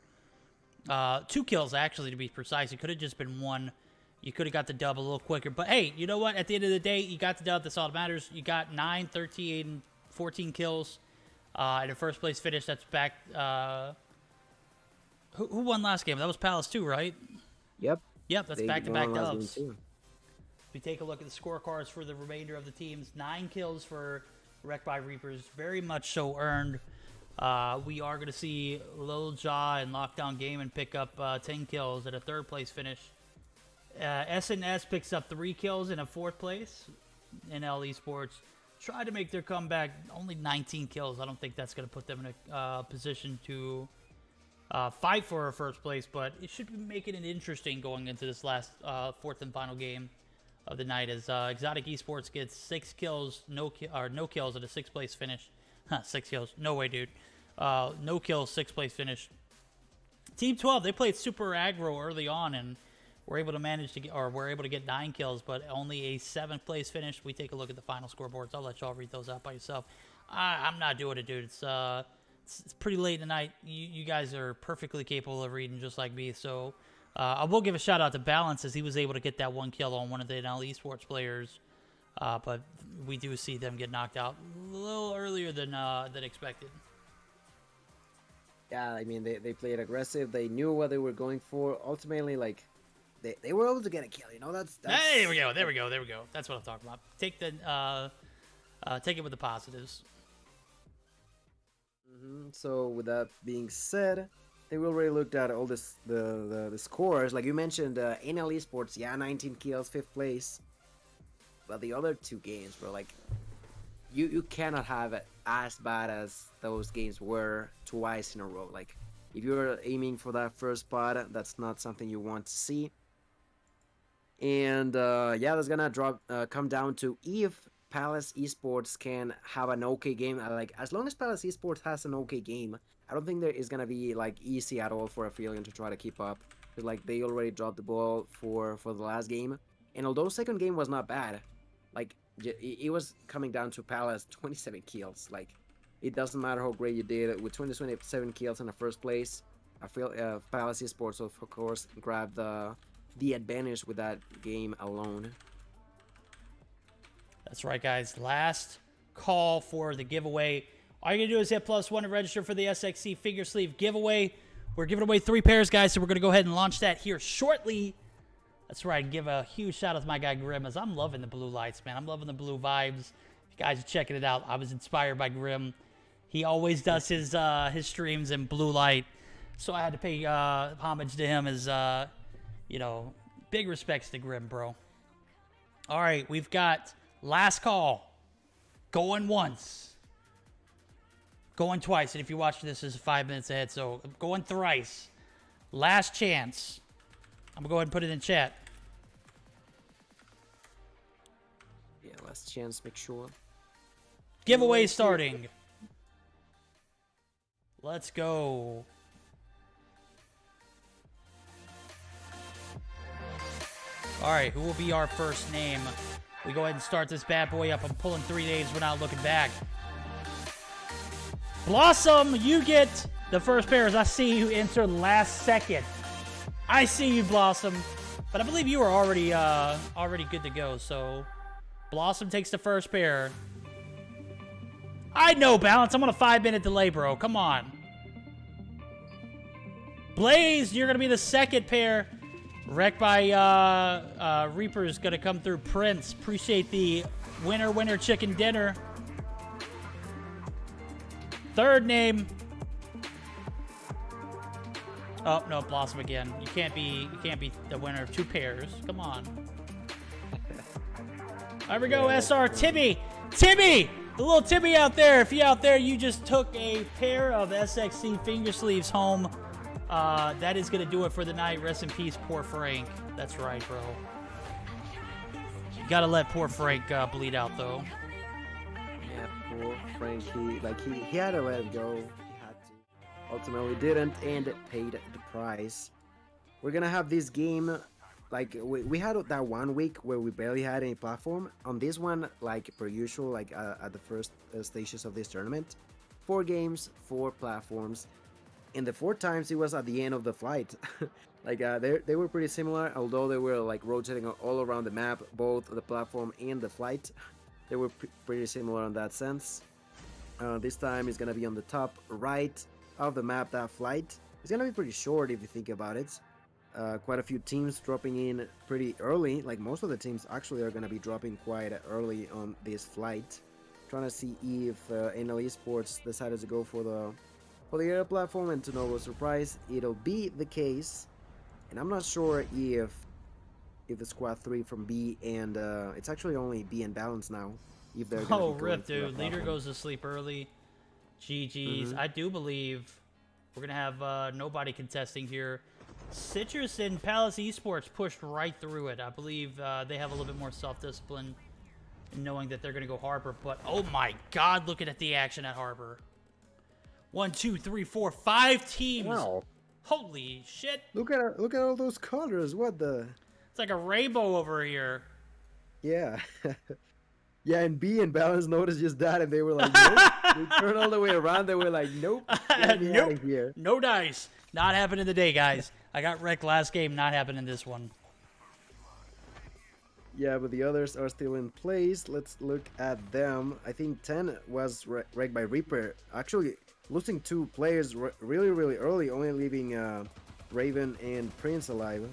2 kills, actually, to be precise. It could have just been 1. You could have got the dub a little quicker. But, hey, you know what? At the end of the day, you got the dub. That's all that matters. You got 9, 13, and 14 kills. In a first-place finish, that's back... Who won last game? That was Palace 2, right? Yep. Yep, that's back-to-back dubs. We take a look at the scorecards for the remainder of the teams. 9 kills for Wrecked by Reapers, very much so earned. We are going to see Lil Jaw and Lockdown Gaming pick up 10 kills at a 3rd place finish. SnS picks up 3 kills in a 4th place. NL eSports tried to make their comeback, only 19 kills. I don't think that's going to put them in a position to fight for a 1st place, but it should be making it interesting going into this last 4th and final game of the night, as Exotic Esports gets 6 kills, no kills at a 6th place finish. 6 kills, no way, dude. No kills, 6th place finish. Team 12, they played super aggro early on and were able to manage to get, or were able to get 9 kills, but only a 7th place finish. We take a look at the final scoreboards. I'll let y'all read those out by yourself. I'm not doing it, dude. It's pretty late tonight. You guys are perfectly capable of reading just like me, so I will give a shout out to Balance, as he was able to get that 1 kill on one of the NL eSports players, but we do see them get knocked out a little earlier than expected. Yeah, I mean, they played aggressive. They knew what they were going for. Ultimately, like, they were able to get a kill, you know? That's... There we go. That's what I'm talking about. Take it with the positives. So with that being said, they already looked at all this the scores. Like you mentioned, NL eSports, yeah, 19 kills, 5th place. But the other 2 games, bro, like you cannot have it as bad as those games were twice in a row. Like if you're aiming for that first spot, that's not something you want to see. And yeah, that's gonna come down to if Palace Esports can have an okay game. Like, as long as Palace Esports has an okay game, I don't think there is gonna be like easy at all for Affiliate to try to keep up. Because like they already dropped the ball for the last game, and although second game was not bad, like it was coming down to Palace 27 kills. Like, it doesn't matter how great you did with 27 kills in the first place. I feel Palace Esports of course grabbed the advantage with that game alone. That's right, guys. Last call for the giveaway. All you're going to do is hit +1 to register for the SXC finger sleeve giveaway. We're giving away 3 pairs, guys, so we're going to go ahead and launch that here shortly. That's right. Give a huge shout out to my guy Grim, as I'm loving the blue lights, man. I'm loving the blue vibes. If you guys are checking it out, I was inspired by Grim. He always does his streams in blue light, so I had to pay homage to him as, you know, big respects to Grim, bro. All right, we've got last call. Going once. Going twice. And if you're watching this, this is 5 minutes ahead, so going thrice. Last chance. I'm going to go ahead and put it in chat. Yeah, last chance, make sure. Giveaway starting. Let's go. All right, who will be our first name? We go ahead and start this bad boy up. I'm pulling 3 names. We're not looking back. Blossom, you get the first pair as I see you enter last second. I see you, Blossom. But I believe you were already good to go. So Blossom takes the first pair. I know, Balance. I'm on a 5-minute delay, bro. Come on. Blaze, you're going to be the second pair. Wrecked by Reaper is going to come through. Prince, appreciate the winner chicken dinner. Third name. Oh no, Blossom again. You can't be the winner of 2 pairs. Come on. There we go, SR Timmy. Timmy, the little Timmy out there. If you out there, you just took a pair of SXC finger sleeves home. That is going to do it for the night. Rest in peace, poor Frank. That's right, bro. You got to let poor Frank bleed out, though. Yeah, poor Frank. He had to let it go. He had to. Ultimately didn't, and paid the price. We're going to have this game, like, we had that 1 week where we barely had any platform. On this one, like per usual, like at the first stages of this tournament, 4 games, 4 platforms. And the 4 times it was at the end of the flight. Like they were pretty similar, although they were like rotating all around the map, both the platform and the flight. They were pretty similar in that sense. This time it's gonna be on the top right of the map. That flight it's gonna be pretty short if you think about it. Quite a few teams dropping in pretty early. Like most of the teams actually are gonna be dropping quite early on this flight. Trying to see if NL Esports decided to go for the air platform, and to no surprise, it'll be the case. And I'm not sure if the squad 3 from B and it's actually only B and Balance now. If they're gonna be rip, dude. Leader goes to sleep early. GG's. I do believe we're gonna have nobody contesting here. Citrus and Palace Esports pushed right through it. I believe they have a little bit more self-discipline in knowing that they're gonna go Harbor. But oh my God, looking at the action at Harbor. 1, 2, 3, 4, 5 teams. Wow. Holy shit. Look at all those colors. What the? It's like a rainbow over here. Yeah. Yeah, and B and Balance noticed just that, and they were like, nope. They turned all the way around. They were like, nope. Get me out of here. No dice. Not happening today, guys. I got wrecked last game. Not happening this one. Yeah, but the others are still in place. Let's look at them. I think 10 was wrecked by Reaper. Actually, losing 2 players really early, only leaving Raven and Prince alive.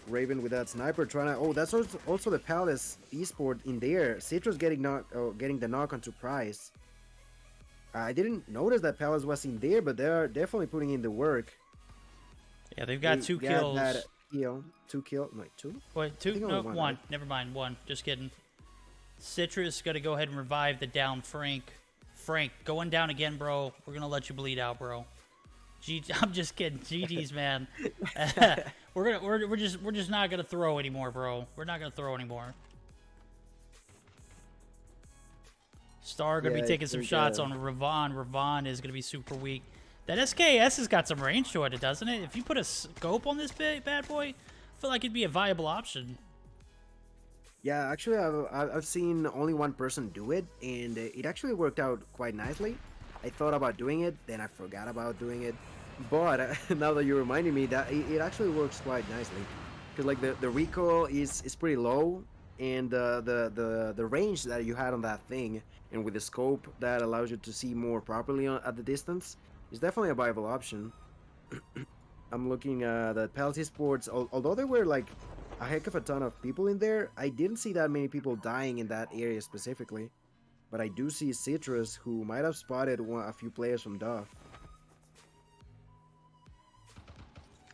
Raven with that sniper trying to... Oh, that's also the Palace Esport in there. Citrus getting the knock onto Price. I didn't notice that Palace was in there, but they're definitely putting in the work. Yeah, they've got 2 kills. That kill. 2 kills. Wait, 2? Wait, 2? No, 1. Right? Never mind. 1. Just kidding. Citrus got to go ahead and revive the down Frank. Frank, going down again, bro. We're going to let you bleed out, bro. I'm just kidding. GG's, man. we're just not gonna throw anymore, bro. We're not gonna throw anymore. Star gonna Yeah, be I taking some think, shots on Ravon. Ravon is gonna be super weak. That SKS has got some range to it, doesn't it? If you put a scope on this bad boy, I feel like it'd be a viable option. Yeah, actually, I've seen only one person do it, and it actually worked out quite nicely. I thought about doing it, then I forgot about doing it. But now that you're reminding me, that it actually works quite nicely. Because like the recoil is pretty low, and the range that you had on that thing, and with the scope that allows you to see more properly at the distance, is definitely a viable option. I'm looking at the eSports, although there were like a heck of a ton of people in there, I didn't see that many people dying in that area specifically. But I do see Citrus, who might have spotted a few players from Duff.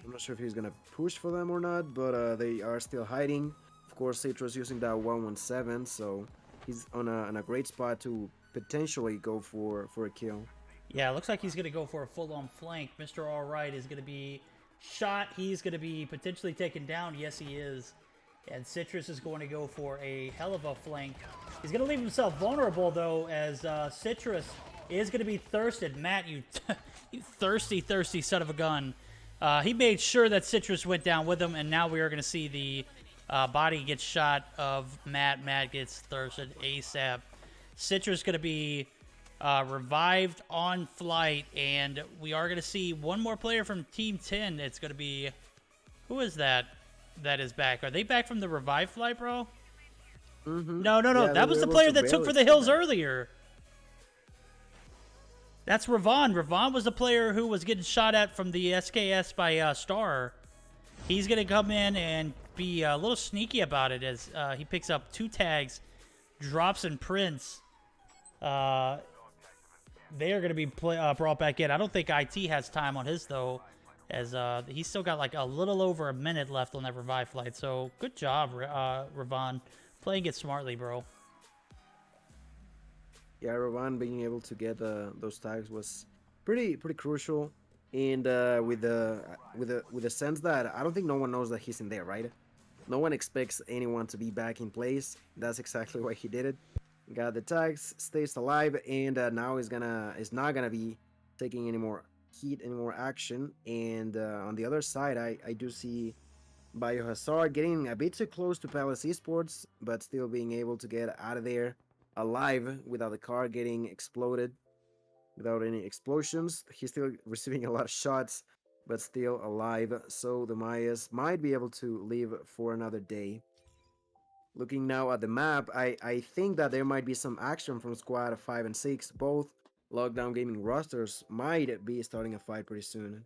I'm not sure if he's gonna push for them or not, but they are still hiding. Of course, Citrus using that 117, so he's on a great spot to potentially go for a kill. Yeah, it looks like he's going to go for a full-on flank. Mr. Alright is going to be shot. He's going to be potentially taken down. Yes, he is. And Citrus is going to go for a hell of a flank. He's going to leave himself vulnerable, though, as Citrus is going to be thirsted. Matt, you, you thirsty son of a gun. He made sure that Citrus went down with him, and now we are going to see the body get shot of Matt. Matt gets thirsted ASAP. Citrus going to be revived on flight, and we are going to see one more player from Team 10. It's going to be... Who is that that is back? Are they back from the revive flight, bro? Mm-hmm. No. Yeah, That was the player that took for the hills earlier. That's Ravon. Ravon was the player who was getting shot at from the SKS by Star. He's going to come in and be a little sneaky about it as he picks up 2 tags, drops and prints. They are going to be brought back in. I don't think IT has time on his, though, as he's still got like a little over a minute left on that revive flight. So good job, Ravon. Playing it smartly, bro. Yeah, Ravon being able to get those tags was pretty crucial, and with the sense that I don't think no one knows that he's in there, right? No one expects anyone to be back in place. That's exactly why he did it. Got the tags, stays alive, and now is not gonna be taking any more heat, any more action. And on the other side, I do see Biohazard getting a bit too close to Palace Esports, but still being able to get out of there alive without the car getting exploded, without any explosions. He's still receiving a lot of shots, but still alive. So the Mayas might be able to live for another day. Looking now at the map, I think that there might be some action from squad 5 and 6. Both Lockdown Gaming rosters might be starting a fight pretty soon.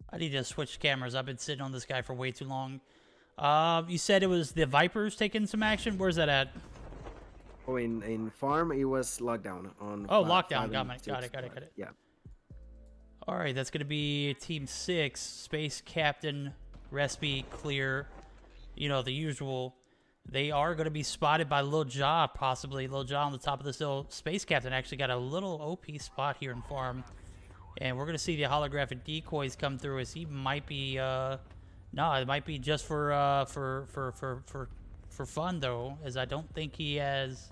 I need to switch cameras. I've been sitting on this guy for way too long. You said it was the Vipers taking some action? Where's that at? Oh, in farm, it was Lockdown. On Oh, Lockdown. Got it. Yeah. All right, that's going to be Team 6, Space Captain, Respi, Clear, you know, the usual. They are going to be spotted by Lil Ja, possibly. Lil Ja on the top of this hill. Space Captain actually got a little OP spot here in farm. And we're going to see the holographic decoys come through as he might be, no, it might be just for fun, though, as I don't think he has...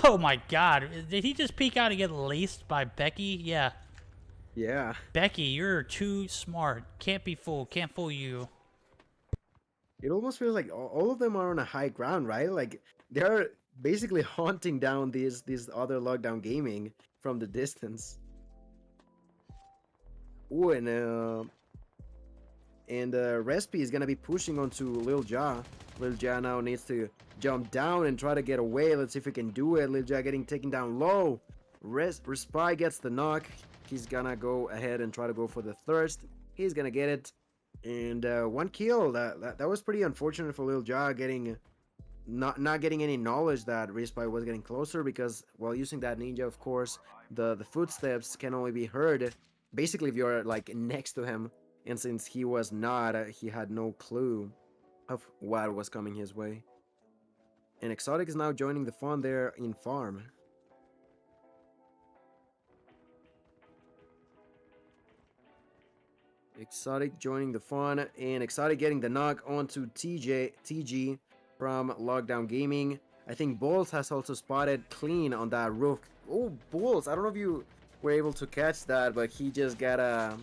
Oh, my God. Did he just peek out and get laced by Becky? Yeah. Yeah. Becky, you're too smart. Can't be fooled. Can't fool you. It almost feels like all of them are on a high ground, right? Like they're basically hunting down these other Lockdown Gaming from the distance. Ooh, and Respi is gonna be pushing onto Lil Ja. Lil Ja now needs to jump down and try to get away. Let's see if he can do it. Lil Ja getting taken down low. Respi gets the knock. He's gonna go ahead and try to go for the thirst. He's gonna get it. And 1 kill. That was pretty unfortunate for Lil Ja, getting not getting any knowledge that Respi was getting closer, because while using that ninja, of course, the footsteps can only be heard basically if you're like next to him. And since he was not, he had no clue of what was coming his way. And Exotic is now joining the fun there in farm. Exotic joining the fun, and Exotic getting the knock onto TG from Lockdown Gaming. I think Bulls has also spotted clean on that roof. Oh, Bulls! I don't know if you were able to catch that, but he just got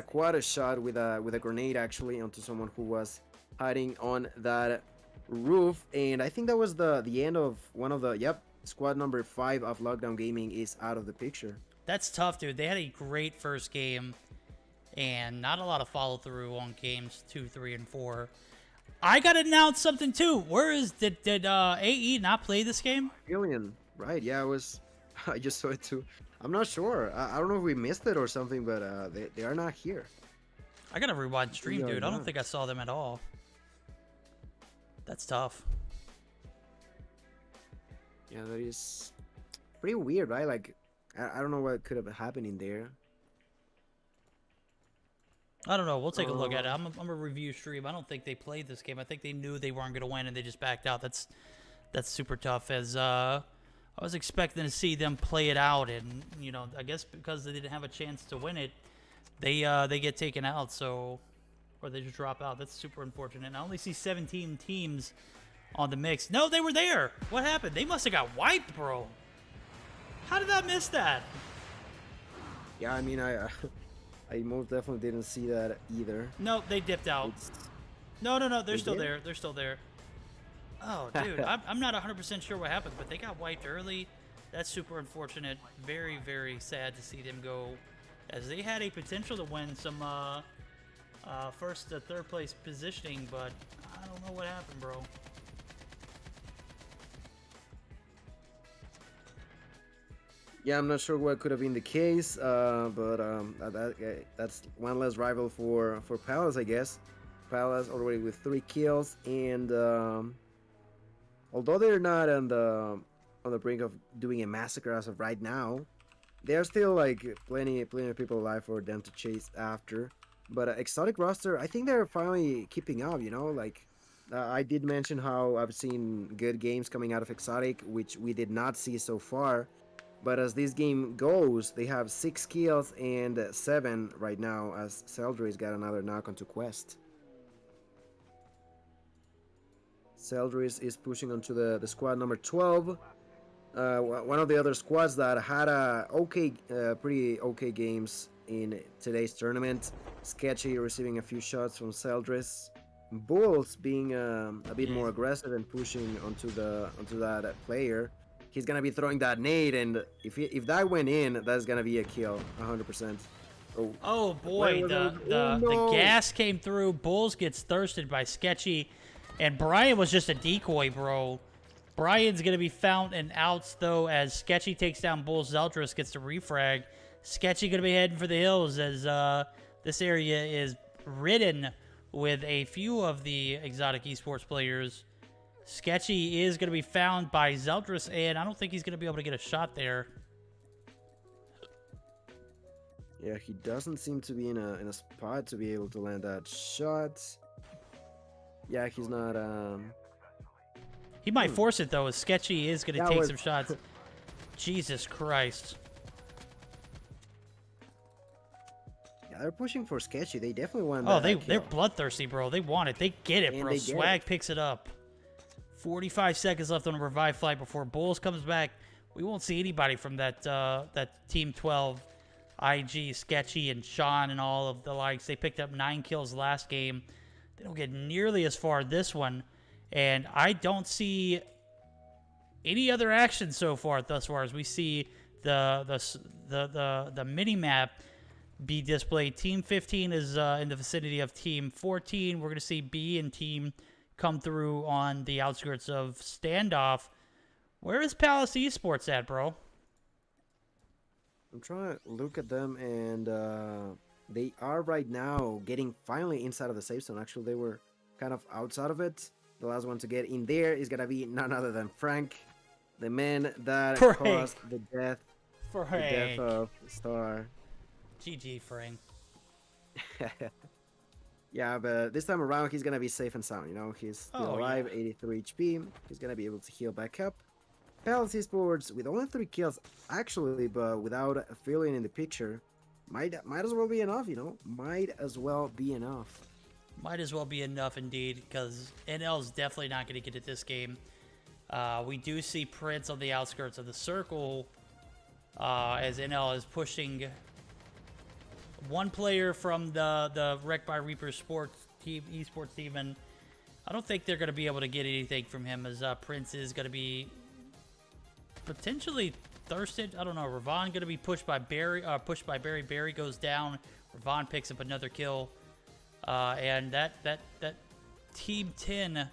quite a shot with a grenade actually onto someone who was hiding on that roof, and I think that was the end of one of the squad number 5 of Lockdown Gaming is out of the picture. That's tough, dude. They had a great first game, and not a lot of follow through on games 2, 3, and 4. I gotta announce something too. Did AE not play this game? Alien, right? Yeah, I just saw it too. I'm not sure. I don't know if we missed it or something, but they are not here. I gotta rewind stream, They are dude. I don't not. think I saw them at all. That's tough. Yeah, that is pretty weird, right? Like, I don't know what could have happened in there. I don't know. We'll take a look at it. I'm a review stream. I don't think they played this game. I think they knew they weren't going to win and they just backed out. That's super tough. As I was expecting to see them play it out, and you know, I guess because they didn't have a chance to win it, they get taken out. So, or they just drop out. That's super unfortunate. And I only see 17 teams on the mix. No, they were there. What happened? They must have got wiped, bro. How did I miss that? Yeah, I mean, I most definitely didn't see that either. No, they dipped out. No, they're still did? there. They're still there. Oh, dude, I'm not 100% sure what happened, but they got wiped early. That's super unfortunate. Very, very sad to see them go, as they had a potential to win some first to third place positioning, but I don't know what happened, bro. Yeah, I'm not sure what could have been the case, but that's one less rival for Palace, I guess. Palace already with 3 kills, and although they're not on the brink of doing a massacre as of right now, there's still like plenty of people alive for them to chase after. But Exotic roster, I think they're finally keeping up. You know, like I did mention how I've seen good games coming out of Exotic, which we did not see so far. But as this game goes, they have 6 kills and 7 right now, as Seldry's got another knock onto Quest. Seldry's is pushing onto the squad number 12. One of the other squads that had pretty okay games in today's tournament. Sketchy receiving a few shots from Seldry's. Bulls being a bit more aggressive and pushing onto that player. He's gonna be throwing that nade, and if that went in, that's gonna be a kill, 100%. Oh boy, the gas came through. Bulls gets thirsted by Sketchy, and Brian was just a decoy, bro. Brian's gonna be found in outs though, as Sketchy takes down Bulls. Zeldris gets the refrag. Sketchy gonna be heading for the hills, as this area is ridden with a few of the exotic esports players. Sketchy is going to be found by Zeldris, and I don't think he's going to be able to get a shot there. Yeah, he doesn't seem to be in a spot to be able to land that shot. Yeah, he's not. He might force it, though, as Sketchy is going to take some shots. Jesus Christ. Yeah, they're pushing for Sketchy. They definitely want Oh, that they're kill. bloodthirsty, bro. They want it. They get it, And bro. they get Swag it. picks it up. 45 seconds left on a revive flight before Bulls comes back. We won't see anybody from that Team 12, IG, Sketchy, and Sean, and all of the likes. They picked up 9 kills last game. They don't get nearly as far this one, and I don't see any other action so far thus far, as we see the mini map be displayed. Team 15 is in the vicinity of Team 14. We're gonna see B and Team come through on the outskirts of Standoff. Where is Palace Esports at, bro? I'm trying to look at them, and they are right now getting finally inside of the safe zone. Actually, they were kind of outside of it. The last one to get in there is gonna be none other than Frank, the man that caused the death of Star. GG, Frank. Yeah, but this time around, he's gonna be safe and sound. You know, he's still alive, 83 HP. He's gonna be able to heal back up. Palace Esports with only 3 kills, actually, but without a feeling in the picture. might as well be enough, you know. Might as well be enough. Might as well be enough indeed, because NL is definitely not going to get it this game. We do see Prince on the outskirts of the circle, as NL is pushing one player from the Wreck by Reaper sports team, esports team, and I don't think they're going to be able to get anything from him, as Prince is going to be potentially thirsted. I don't know. Ravon going to be pushed by Barry. Barry goes down. Ravon picks up another kill. And that Team 10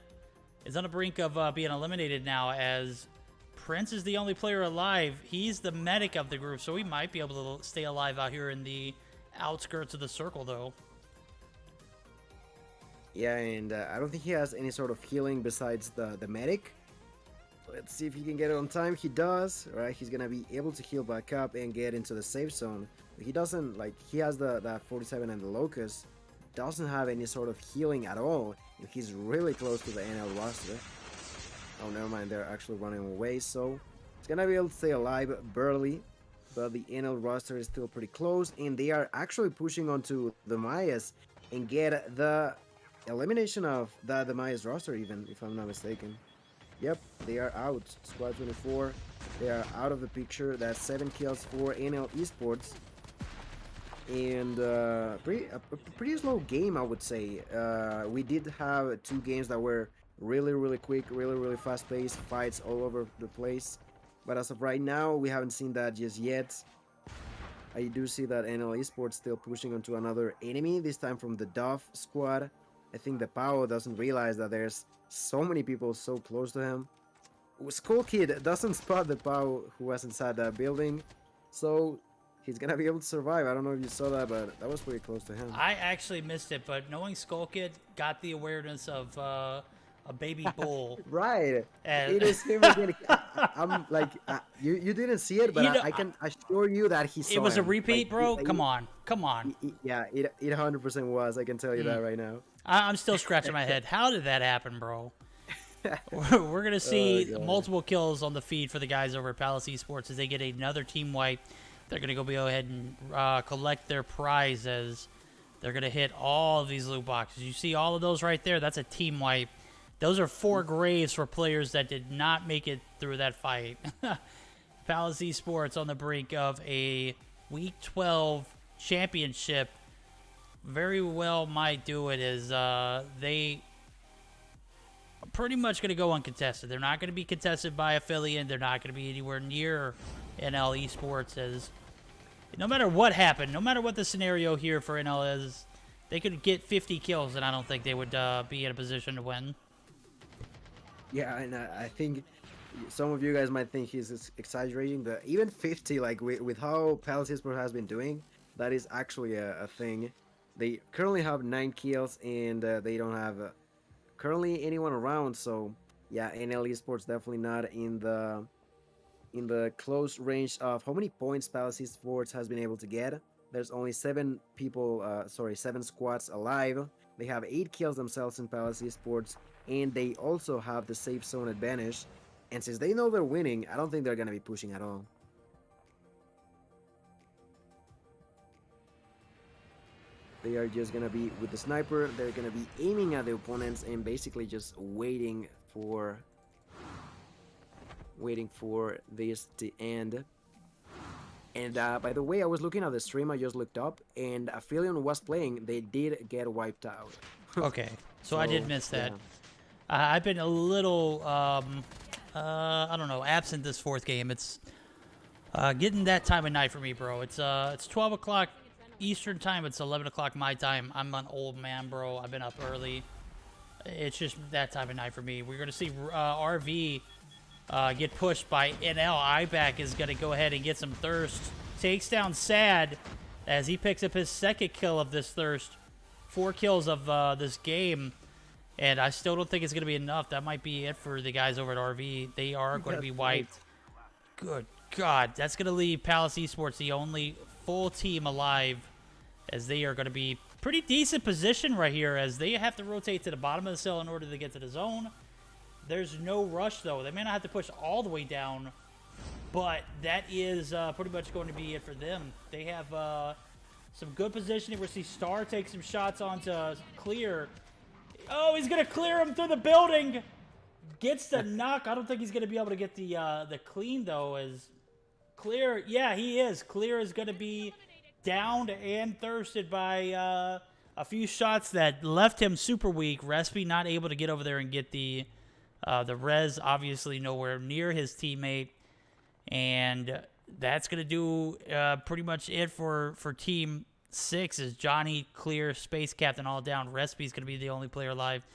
is on the brink of being eliminated now, as Prince is the only player alive. He's the medic of the group, so he might be able to stay alive out here in the outskirts of the circle, though. Yeah, and I don't think he has any sort of healing besides the medic. Let's see if he can get it on time. He does, right? He's gonna be able to heal back up and get into the safe zone. He doesn't, like, he has the 47 and the Locust. Doesn't have any sort of healing at all. He's really close to the NL roster. Oh, never mind. They're actually running away, so he's gonna be able to stay alive barely. But the NL roster is still pretty close, and they are actually pushing onto the Mayas and get the elimination of the Mayas roster, even if I'm not mistaken. Yep, they are out. Squad 24, they are out of the picture. That's 7 kills for NL Esports. And pretty slow game, I would say. We did have 2 games that were really quick, really fast-paced fights all over the place. But as of right now, we haven't seen that just yet. I do see that NL Esports still pushing onto another enemy, this time from the Dove squad. I think the Pao doesn't realize that there's so many people so close to him. Skull Kid doesn't spot the Pao who was inside that building, so he's gonna be able to survive. I don't know if you saw that, but that was pretty close to him. I actually missed it, but knowing Skull Kid got the awareness of a baby bull. Right. And it is him again. I'm like, you didn't see it, but You know, I can assure you that he saw it was a him. repeat, Like, bro. Come on. Yeah, it 100% was. I can tell you that right now. I'm still scratching my head. How did that happen, bro? We're going to see multiple kills on the feed for the guys over at Palace Esports as they get another team wipe. They're going to go ahead and collect their prize, as they're going to hit all of these loot boxes. You see all of those right there? That's a team wipe. Those are 4 graves for players that did not make it through that fight. Palace Esports on the brink of a Week 12 championship. Very well might do it, as they are pretty much going to go uncontested. They're not going to be contested by Affiliate. They're not going to be anywhere near NL Esports, as no matter what happened, no matter what the scenario here for NL is, they could get 50 kills, and I don't think they would be in a position to win. Yeah, and I think some of you guys might think he's exaggerating, but even 50, like with how Palace Esports has been doing, that is actually a thing. They currently have 9 kills, and they don't have currently anyone around. So yeah, NL Esports definitely not in the close range of how many points Palace Esports has been able to get. There's only 7 squads alive. They have 8 kills themselves in Palace Esports, and they also have the safe zone advantage. And since they know they're winning, I don't think they're gonna be pushing at all. They are just gonna be with the sniper. They're gonna be aiming at the opponents and basically just waiting for this to end. And by the way, I was looking at the stream. I just looked up, and Affiliate was playing. They did get wiped out. Okay, so I did miss that. Yeah. I've been a little, I don't know, absent this 4th game. It's getting that time of night for me, bro. It's 12 o'clock Eastern time. It's 11 o'clock my time. I'm an old man, bro. I've been up early. It's just that time of night for me. We're going to see RV get pushed by NL. Iback is going to go ahead and get some thirst. Takes down Sad as he picks up his 2nd kill of this thirst. 4 kills of this game. And I still don't think it's going to be enough. That might be it for the guys over at RV. They are going to be wiped. Good God. That's going to leave Palace Esports the only full team alive, as they are going to be pretty decent position right here, as they have to rotate to the bottom of the cell in order to get to the zone. There's no rush, though. They may not have to push all the way down, but that is pretty much going to be it for them. They have Some good positioning. We see Star take some shots onto Clear. Oh, he's going to clear him through the building. Gets the knock. I don't think he's going to be able to get the clean, though, as Clear. Yeah, he is. Clear is going to be downed and thirsted by a few shots that left him super weak. Respi not able to get over there and get the res, obviously nowhere near his teammate. And that's going to do pretty much it for Team 6 is Johnny, Clear, Space Captain all down. Respi's going to be the only player alive.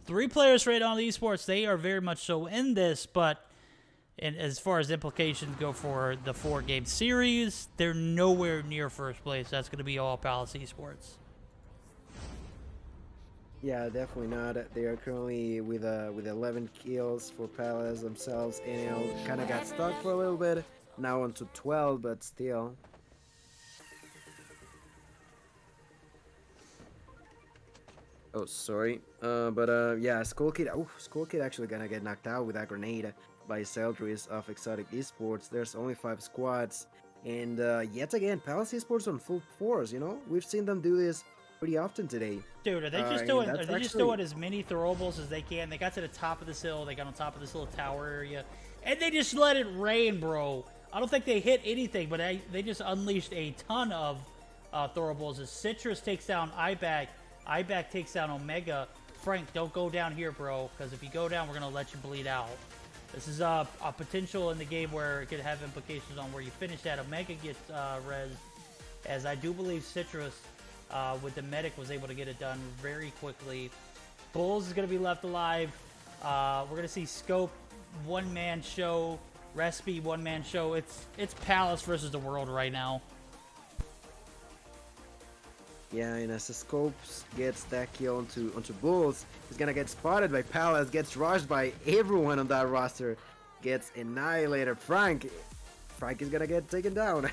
3 players right on the esports. They are very much so in this, but as far as implications go for the 4-game series, they're nowhere near first place. That's going to be all Palace Esports. Yeah, definitely not. They are currently with 11 kills for Palace themselves. NL kind of got stuck for a little bit. Now on to 12, but still. Oh, sorry. Yeah, Skull Kid. Oh, Skull Kid actually gonna get knocked out with that grenade by Seldris of Exotic Esports. There's only 5 squads, and yet again, Palace Esports on full force. You know, we've seen them do this pretty often today. Dude, are they just doing? Are they just doing as many throwables as they can? They got to the top of this hill. They got on top of this little tower area, and they just let it rain, bro. I don't think they hit anything, but they just unleashed a ton of throwables. As Citrus takes down Ibac. Ibac takes down Omega. Frank, don't go down here, bro, because if you go down, we're going to let you bleed out. This is a potential in the game where it could have implications on where you finish that. Omega gets res, as I do believe Citrus, with the medic, was able to get it done very quickly. Bulls is going to be left alive. We're going to see Scope, one-man show. Respi, one-man show. It's Palace versus the world right now. Yeah, and as the Scopes gets that kill onto Bulls, he's gonna get spotted by Palace, gets rushed by everyone on that roster, gets annihilated. Frank is gonna get taken down.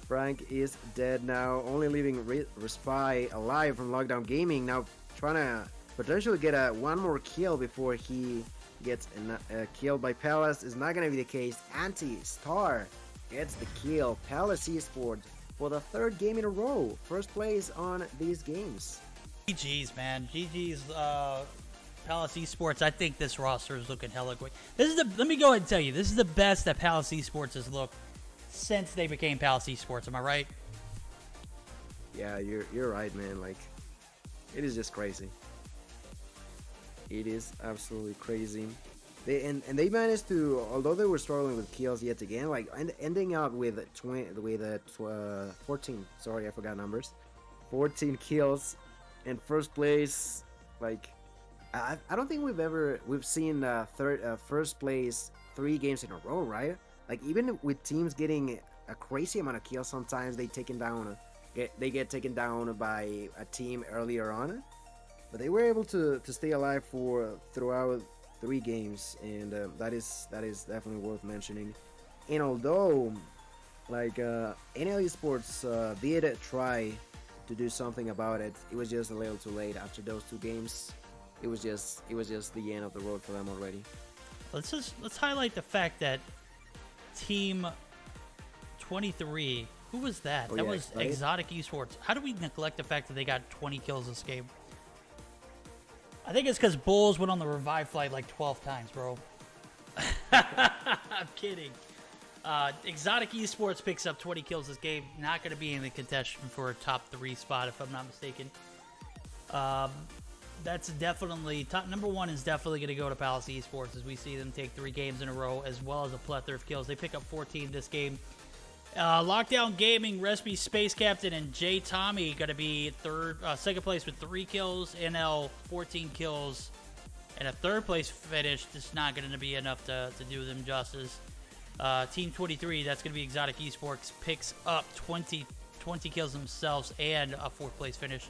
Frank is dead now, only leaving Respi alive from Lockdown Gaming, now trying to potentially get one more kill before he gets killed by Palace. Is not gonna be the case. Anti-Star gets the kill. Palace Esports for the 3rd game in a row. First place on these games. GG's, man. GG's Palace Esports. I think this roster is looking hella quick. Let me go ahead and tell you, this is the best that Palace Esports has looked since they became Palace Esports. Am I right? Yeah, you're right, man. Like, it is just crazy. It is absolutely crazy. They managed to, although they were struggling with kills yet again, like ending up with 14. Sorry, I forgot numbers. 14 kills in first place. Like, I don't think we've seen first place 3 games in a row, right? Like, even with teams getting a crazy amount of kills, sometimes they get taken down by a team earlier on, but they were able to stay alive throughout 3 games, and that is definitely worth mentioning. And although, like, NL Esports did try to do something about it, it was just a little too late. After those 2 games, it was just the end of the road for them already. Let's highlight the fact that Team 23, who was that? Oh, that yeah, was right? Exotic Esports. How do we neglect the fact that they got 20 kills this game? I think it's because Bulls went on the revive flight like 12 times, bro. I'm kidding. Exotic Esports picks up 20 kills this game. Not going to be in the contention for a top 3 spot, if I'm not mistaken. That's definitely... number 1 is definitely going to go to Palace Esports as we see them take 3 games in a row, as well as a plethora of kills. They pick up 14 this game. Lockdown Gaming, Respi, Space Captain, and J Tommy going to be second place with 3 kills. NL 14 kills, and a 3rd place finish. It's not going to be enough to do them justice. Team 23, that's going to be Exotic Esports, picks up 20 kills themselves and a 4th place finish.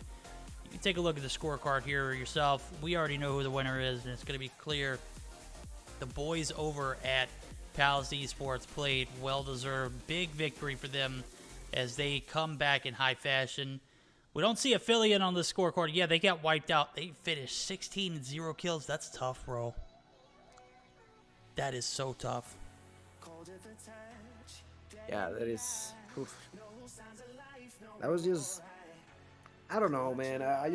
You can take a look at the scorecard here yourself. We already know who the winner is, and it's going to be clear. The boys over at Palace Esports played well-deserved. Big victory for them as they come back in high fashion. We don't see Affiliate on the scorecard. Yeah, they got wiped out. They finished 16 and 0 kills. That's tough, bro. That is so tough. Yeah, that is... Oof. that was just, I don't know, man. I'm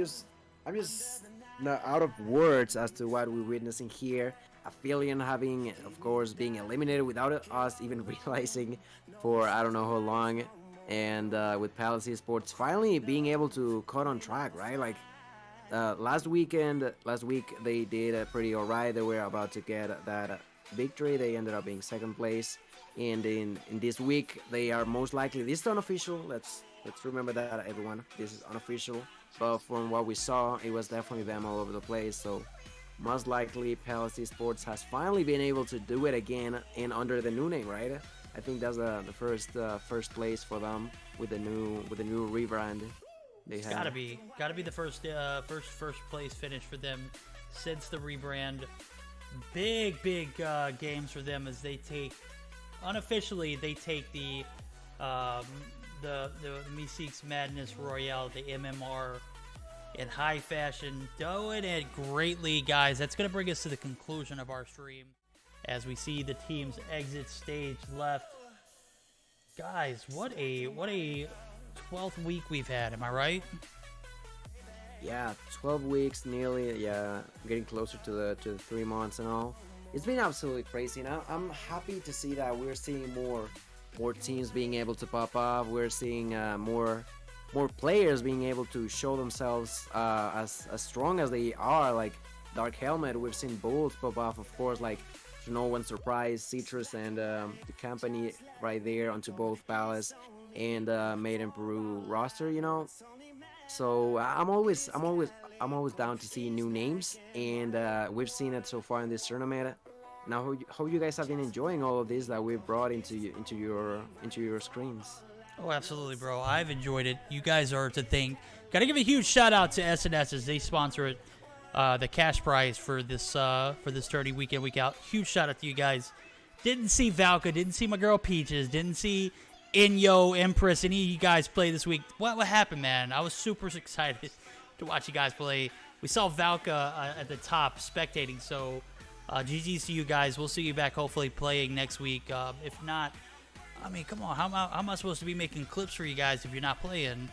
just not out of words as to what we're witnessing here. Aphelion having, of course, being eliminated without us even realizing for I don't know how long, and with Palace Esports finally being able to cut on track, right? Like last week they did pretty alright. They were about to get that victory. They ended up being second place, and in this week they are most likely. This is unofficial. Let's remember that, everyone. This is unofficial, but from what we saw, it was definitely them all over the place. So most likely Palace Esports has finally been able to do it again and under the new name, right? I think that's the first place for them with the new rebrand. They have. Gotta be the first place finish for them since the rebrand. Big games for them as they take unofficially the Meseeks Madness Royale, the MMR, in high fashion, doing it greatly, guys. That's gonna bring us to the conclusion of our stream as we see the teams exit stage left. Guys, what a 12th week we've had, am I right? Yeah, 12 weeks nearly. Yeah, getting closer to the 3 months and all. It's been absolutely crazy. Now I'm happy to see that we're seeing more teams being able to pop up. We're seeing more players being able to show themselves as strong as they are. Like Dark Helmet, we've seen Bulls pop off, of course, like to no one's surprise, Citrus and the company right there onto both Palace and Made in Peru roster, you know. So I'm always down to see new names, and we've seen it so far in this tournament. Now, how you guys have been enjoying all of this that we've brought into your screens? Oh, absolutely, bro. I've enjoyed it. You guys are to thank. Got to give a huge shout out to SnS as they sponsor it, the cash prize for this 30 week in, week out. Huge shout out to you guys. Didn't see Valka, didn't see my girl Peaches, didn't see Inyo, Empress, any of you guys play this week. What happened, man? I was super excited to watch you guys play. We saw Valka at the top spectating, so GG's to you guys. We'll see you back hopefully playing next week. If not, I mean, come on. How am I supposed to be making clips for you guys if you're not playing?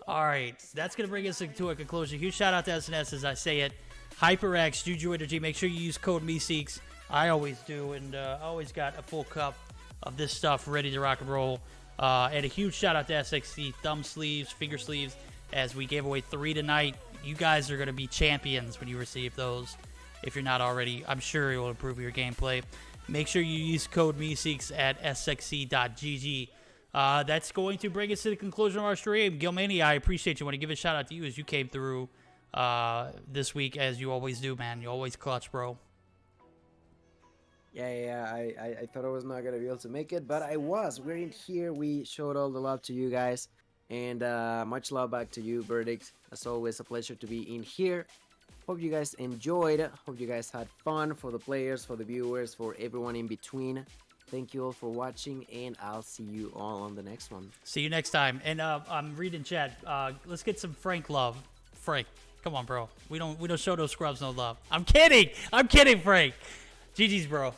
All right, that's going to bring us to a conclusion. Huge shout out to SNS as I say it. HyperX, JuJu Energy. Make sure you use code Meseeks. I always do, and I always got a full cup of this stuff ready to rock and roll. And a huge shout out to SXC, thumb sleeves, finger sleeves, as we gave away 3 tonight. You guys are going to be champions when you receive those. If you're not already, I'm sure it will improve your gameplay. Make sure you use code Meseeks at sxc.gg. That's going to bring us to the conclusion of our stream. Gilmania, I appreciate you. I want to give a shout out to you as you came through this week, as you always do, man. You always clutch, bro. Yeah, I thought I was not going to be able to make it, but I was. We're in here. We showed all the love to you guys, and much love back to you, Verdict. As always, a pleasure to be in here. Hope you guys enjoyed. Hope you guys had fun, for the players, for the viewers, for everyone in between. Thank you all for watching, and I'll see you all on the next one. See you next time. And I'm reading chat. Let's get some Frank love. Frank, come on, bro. We don't show those scrubs no love. I'm kidding, Frank. GG's, bro.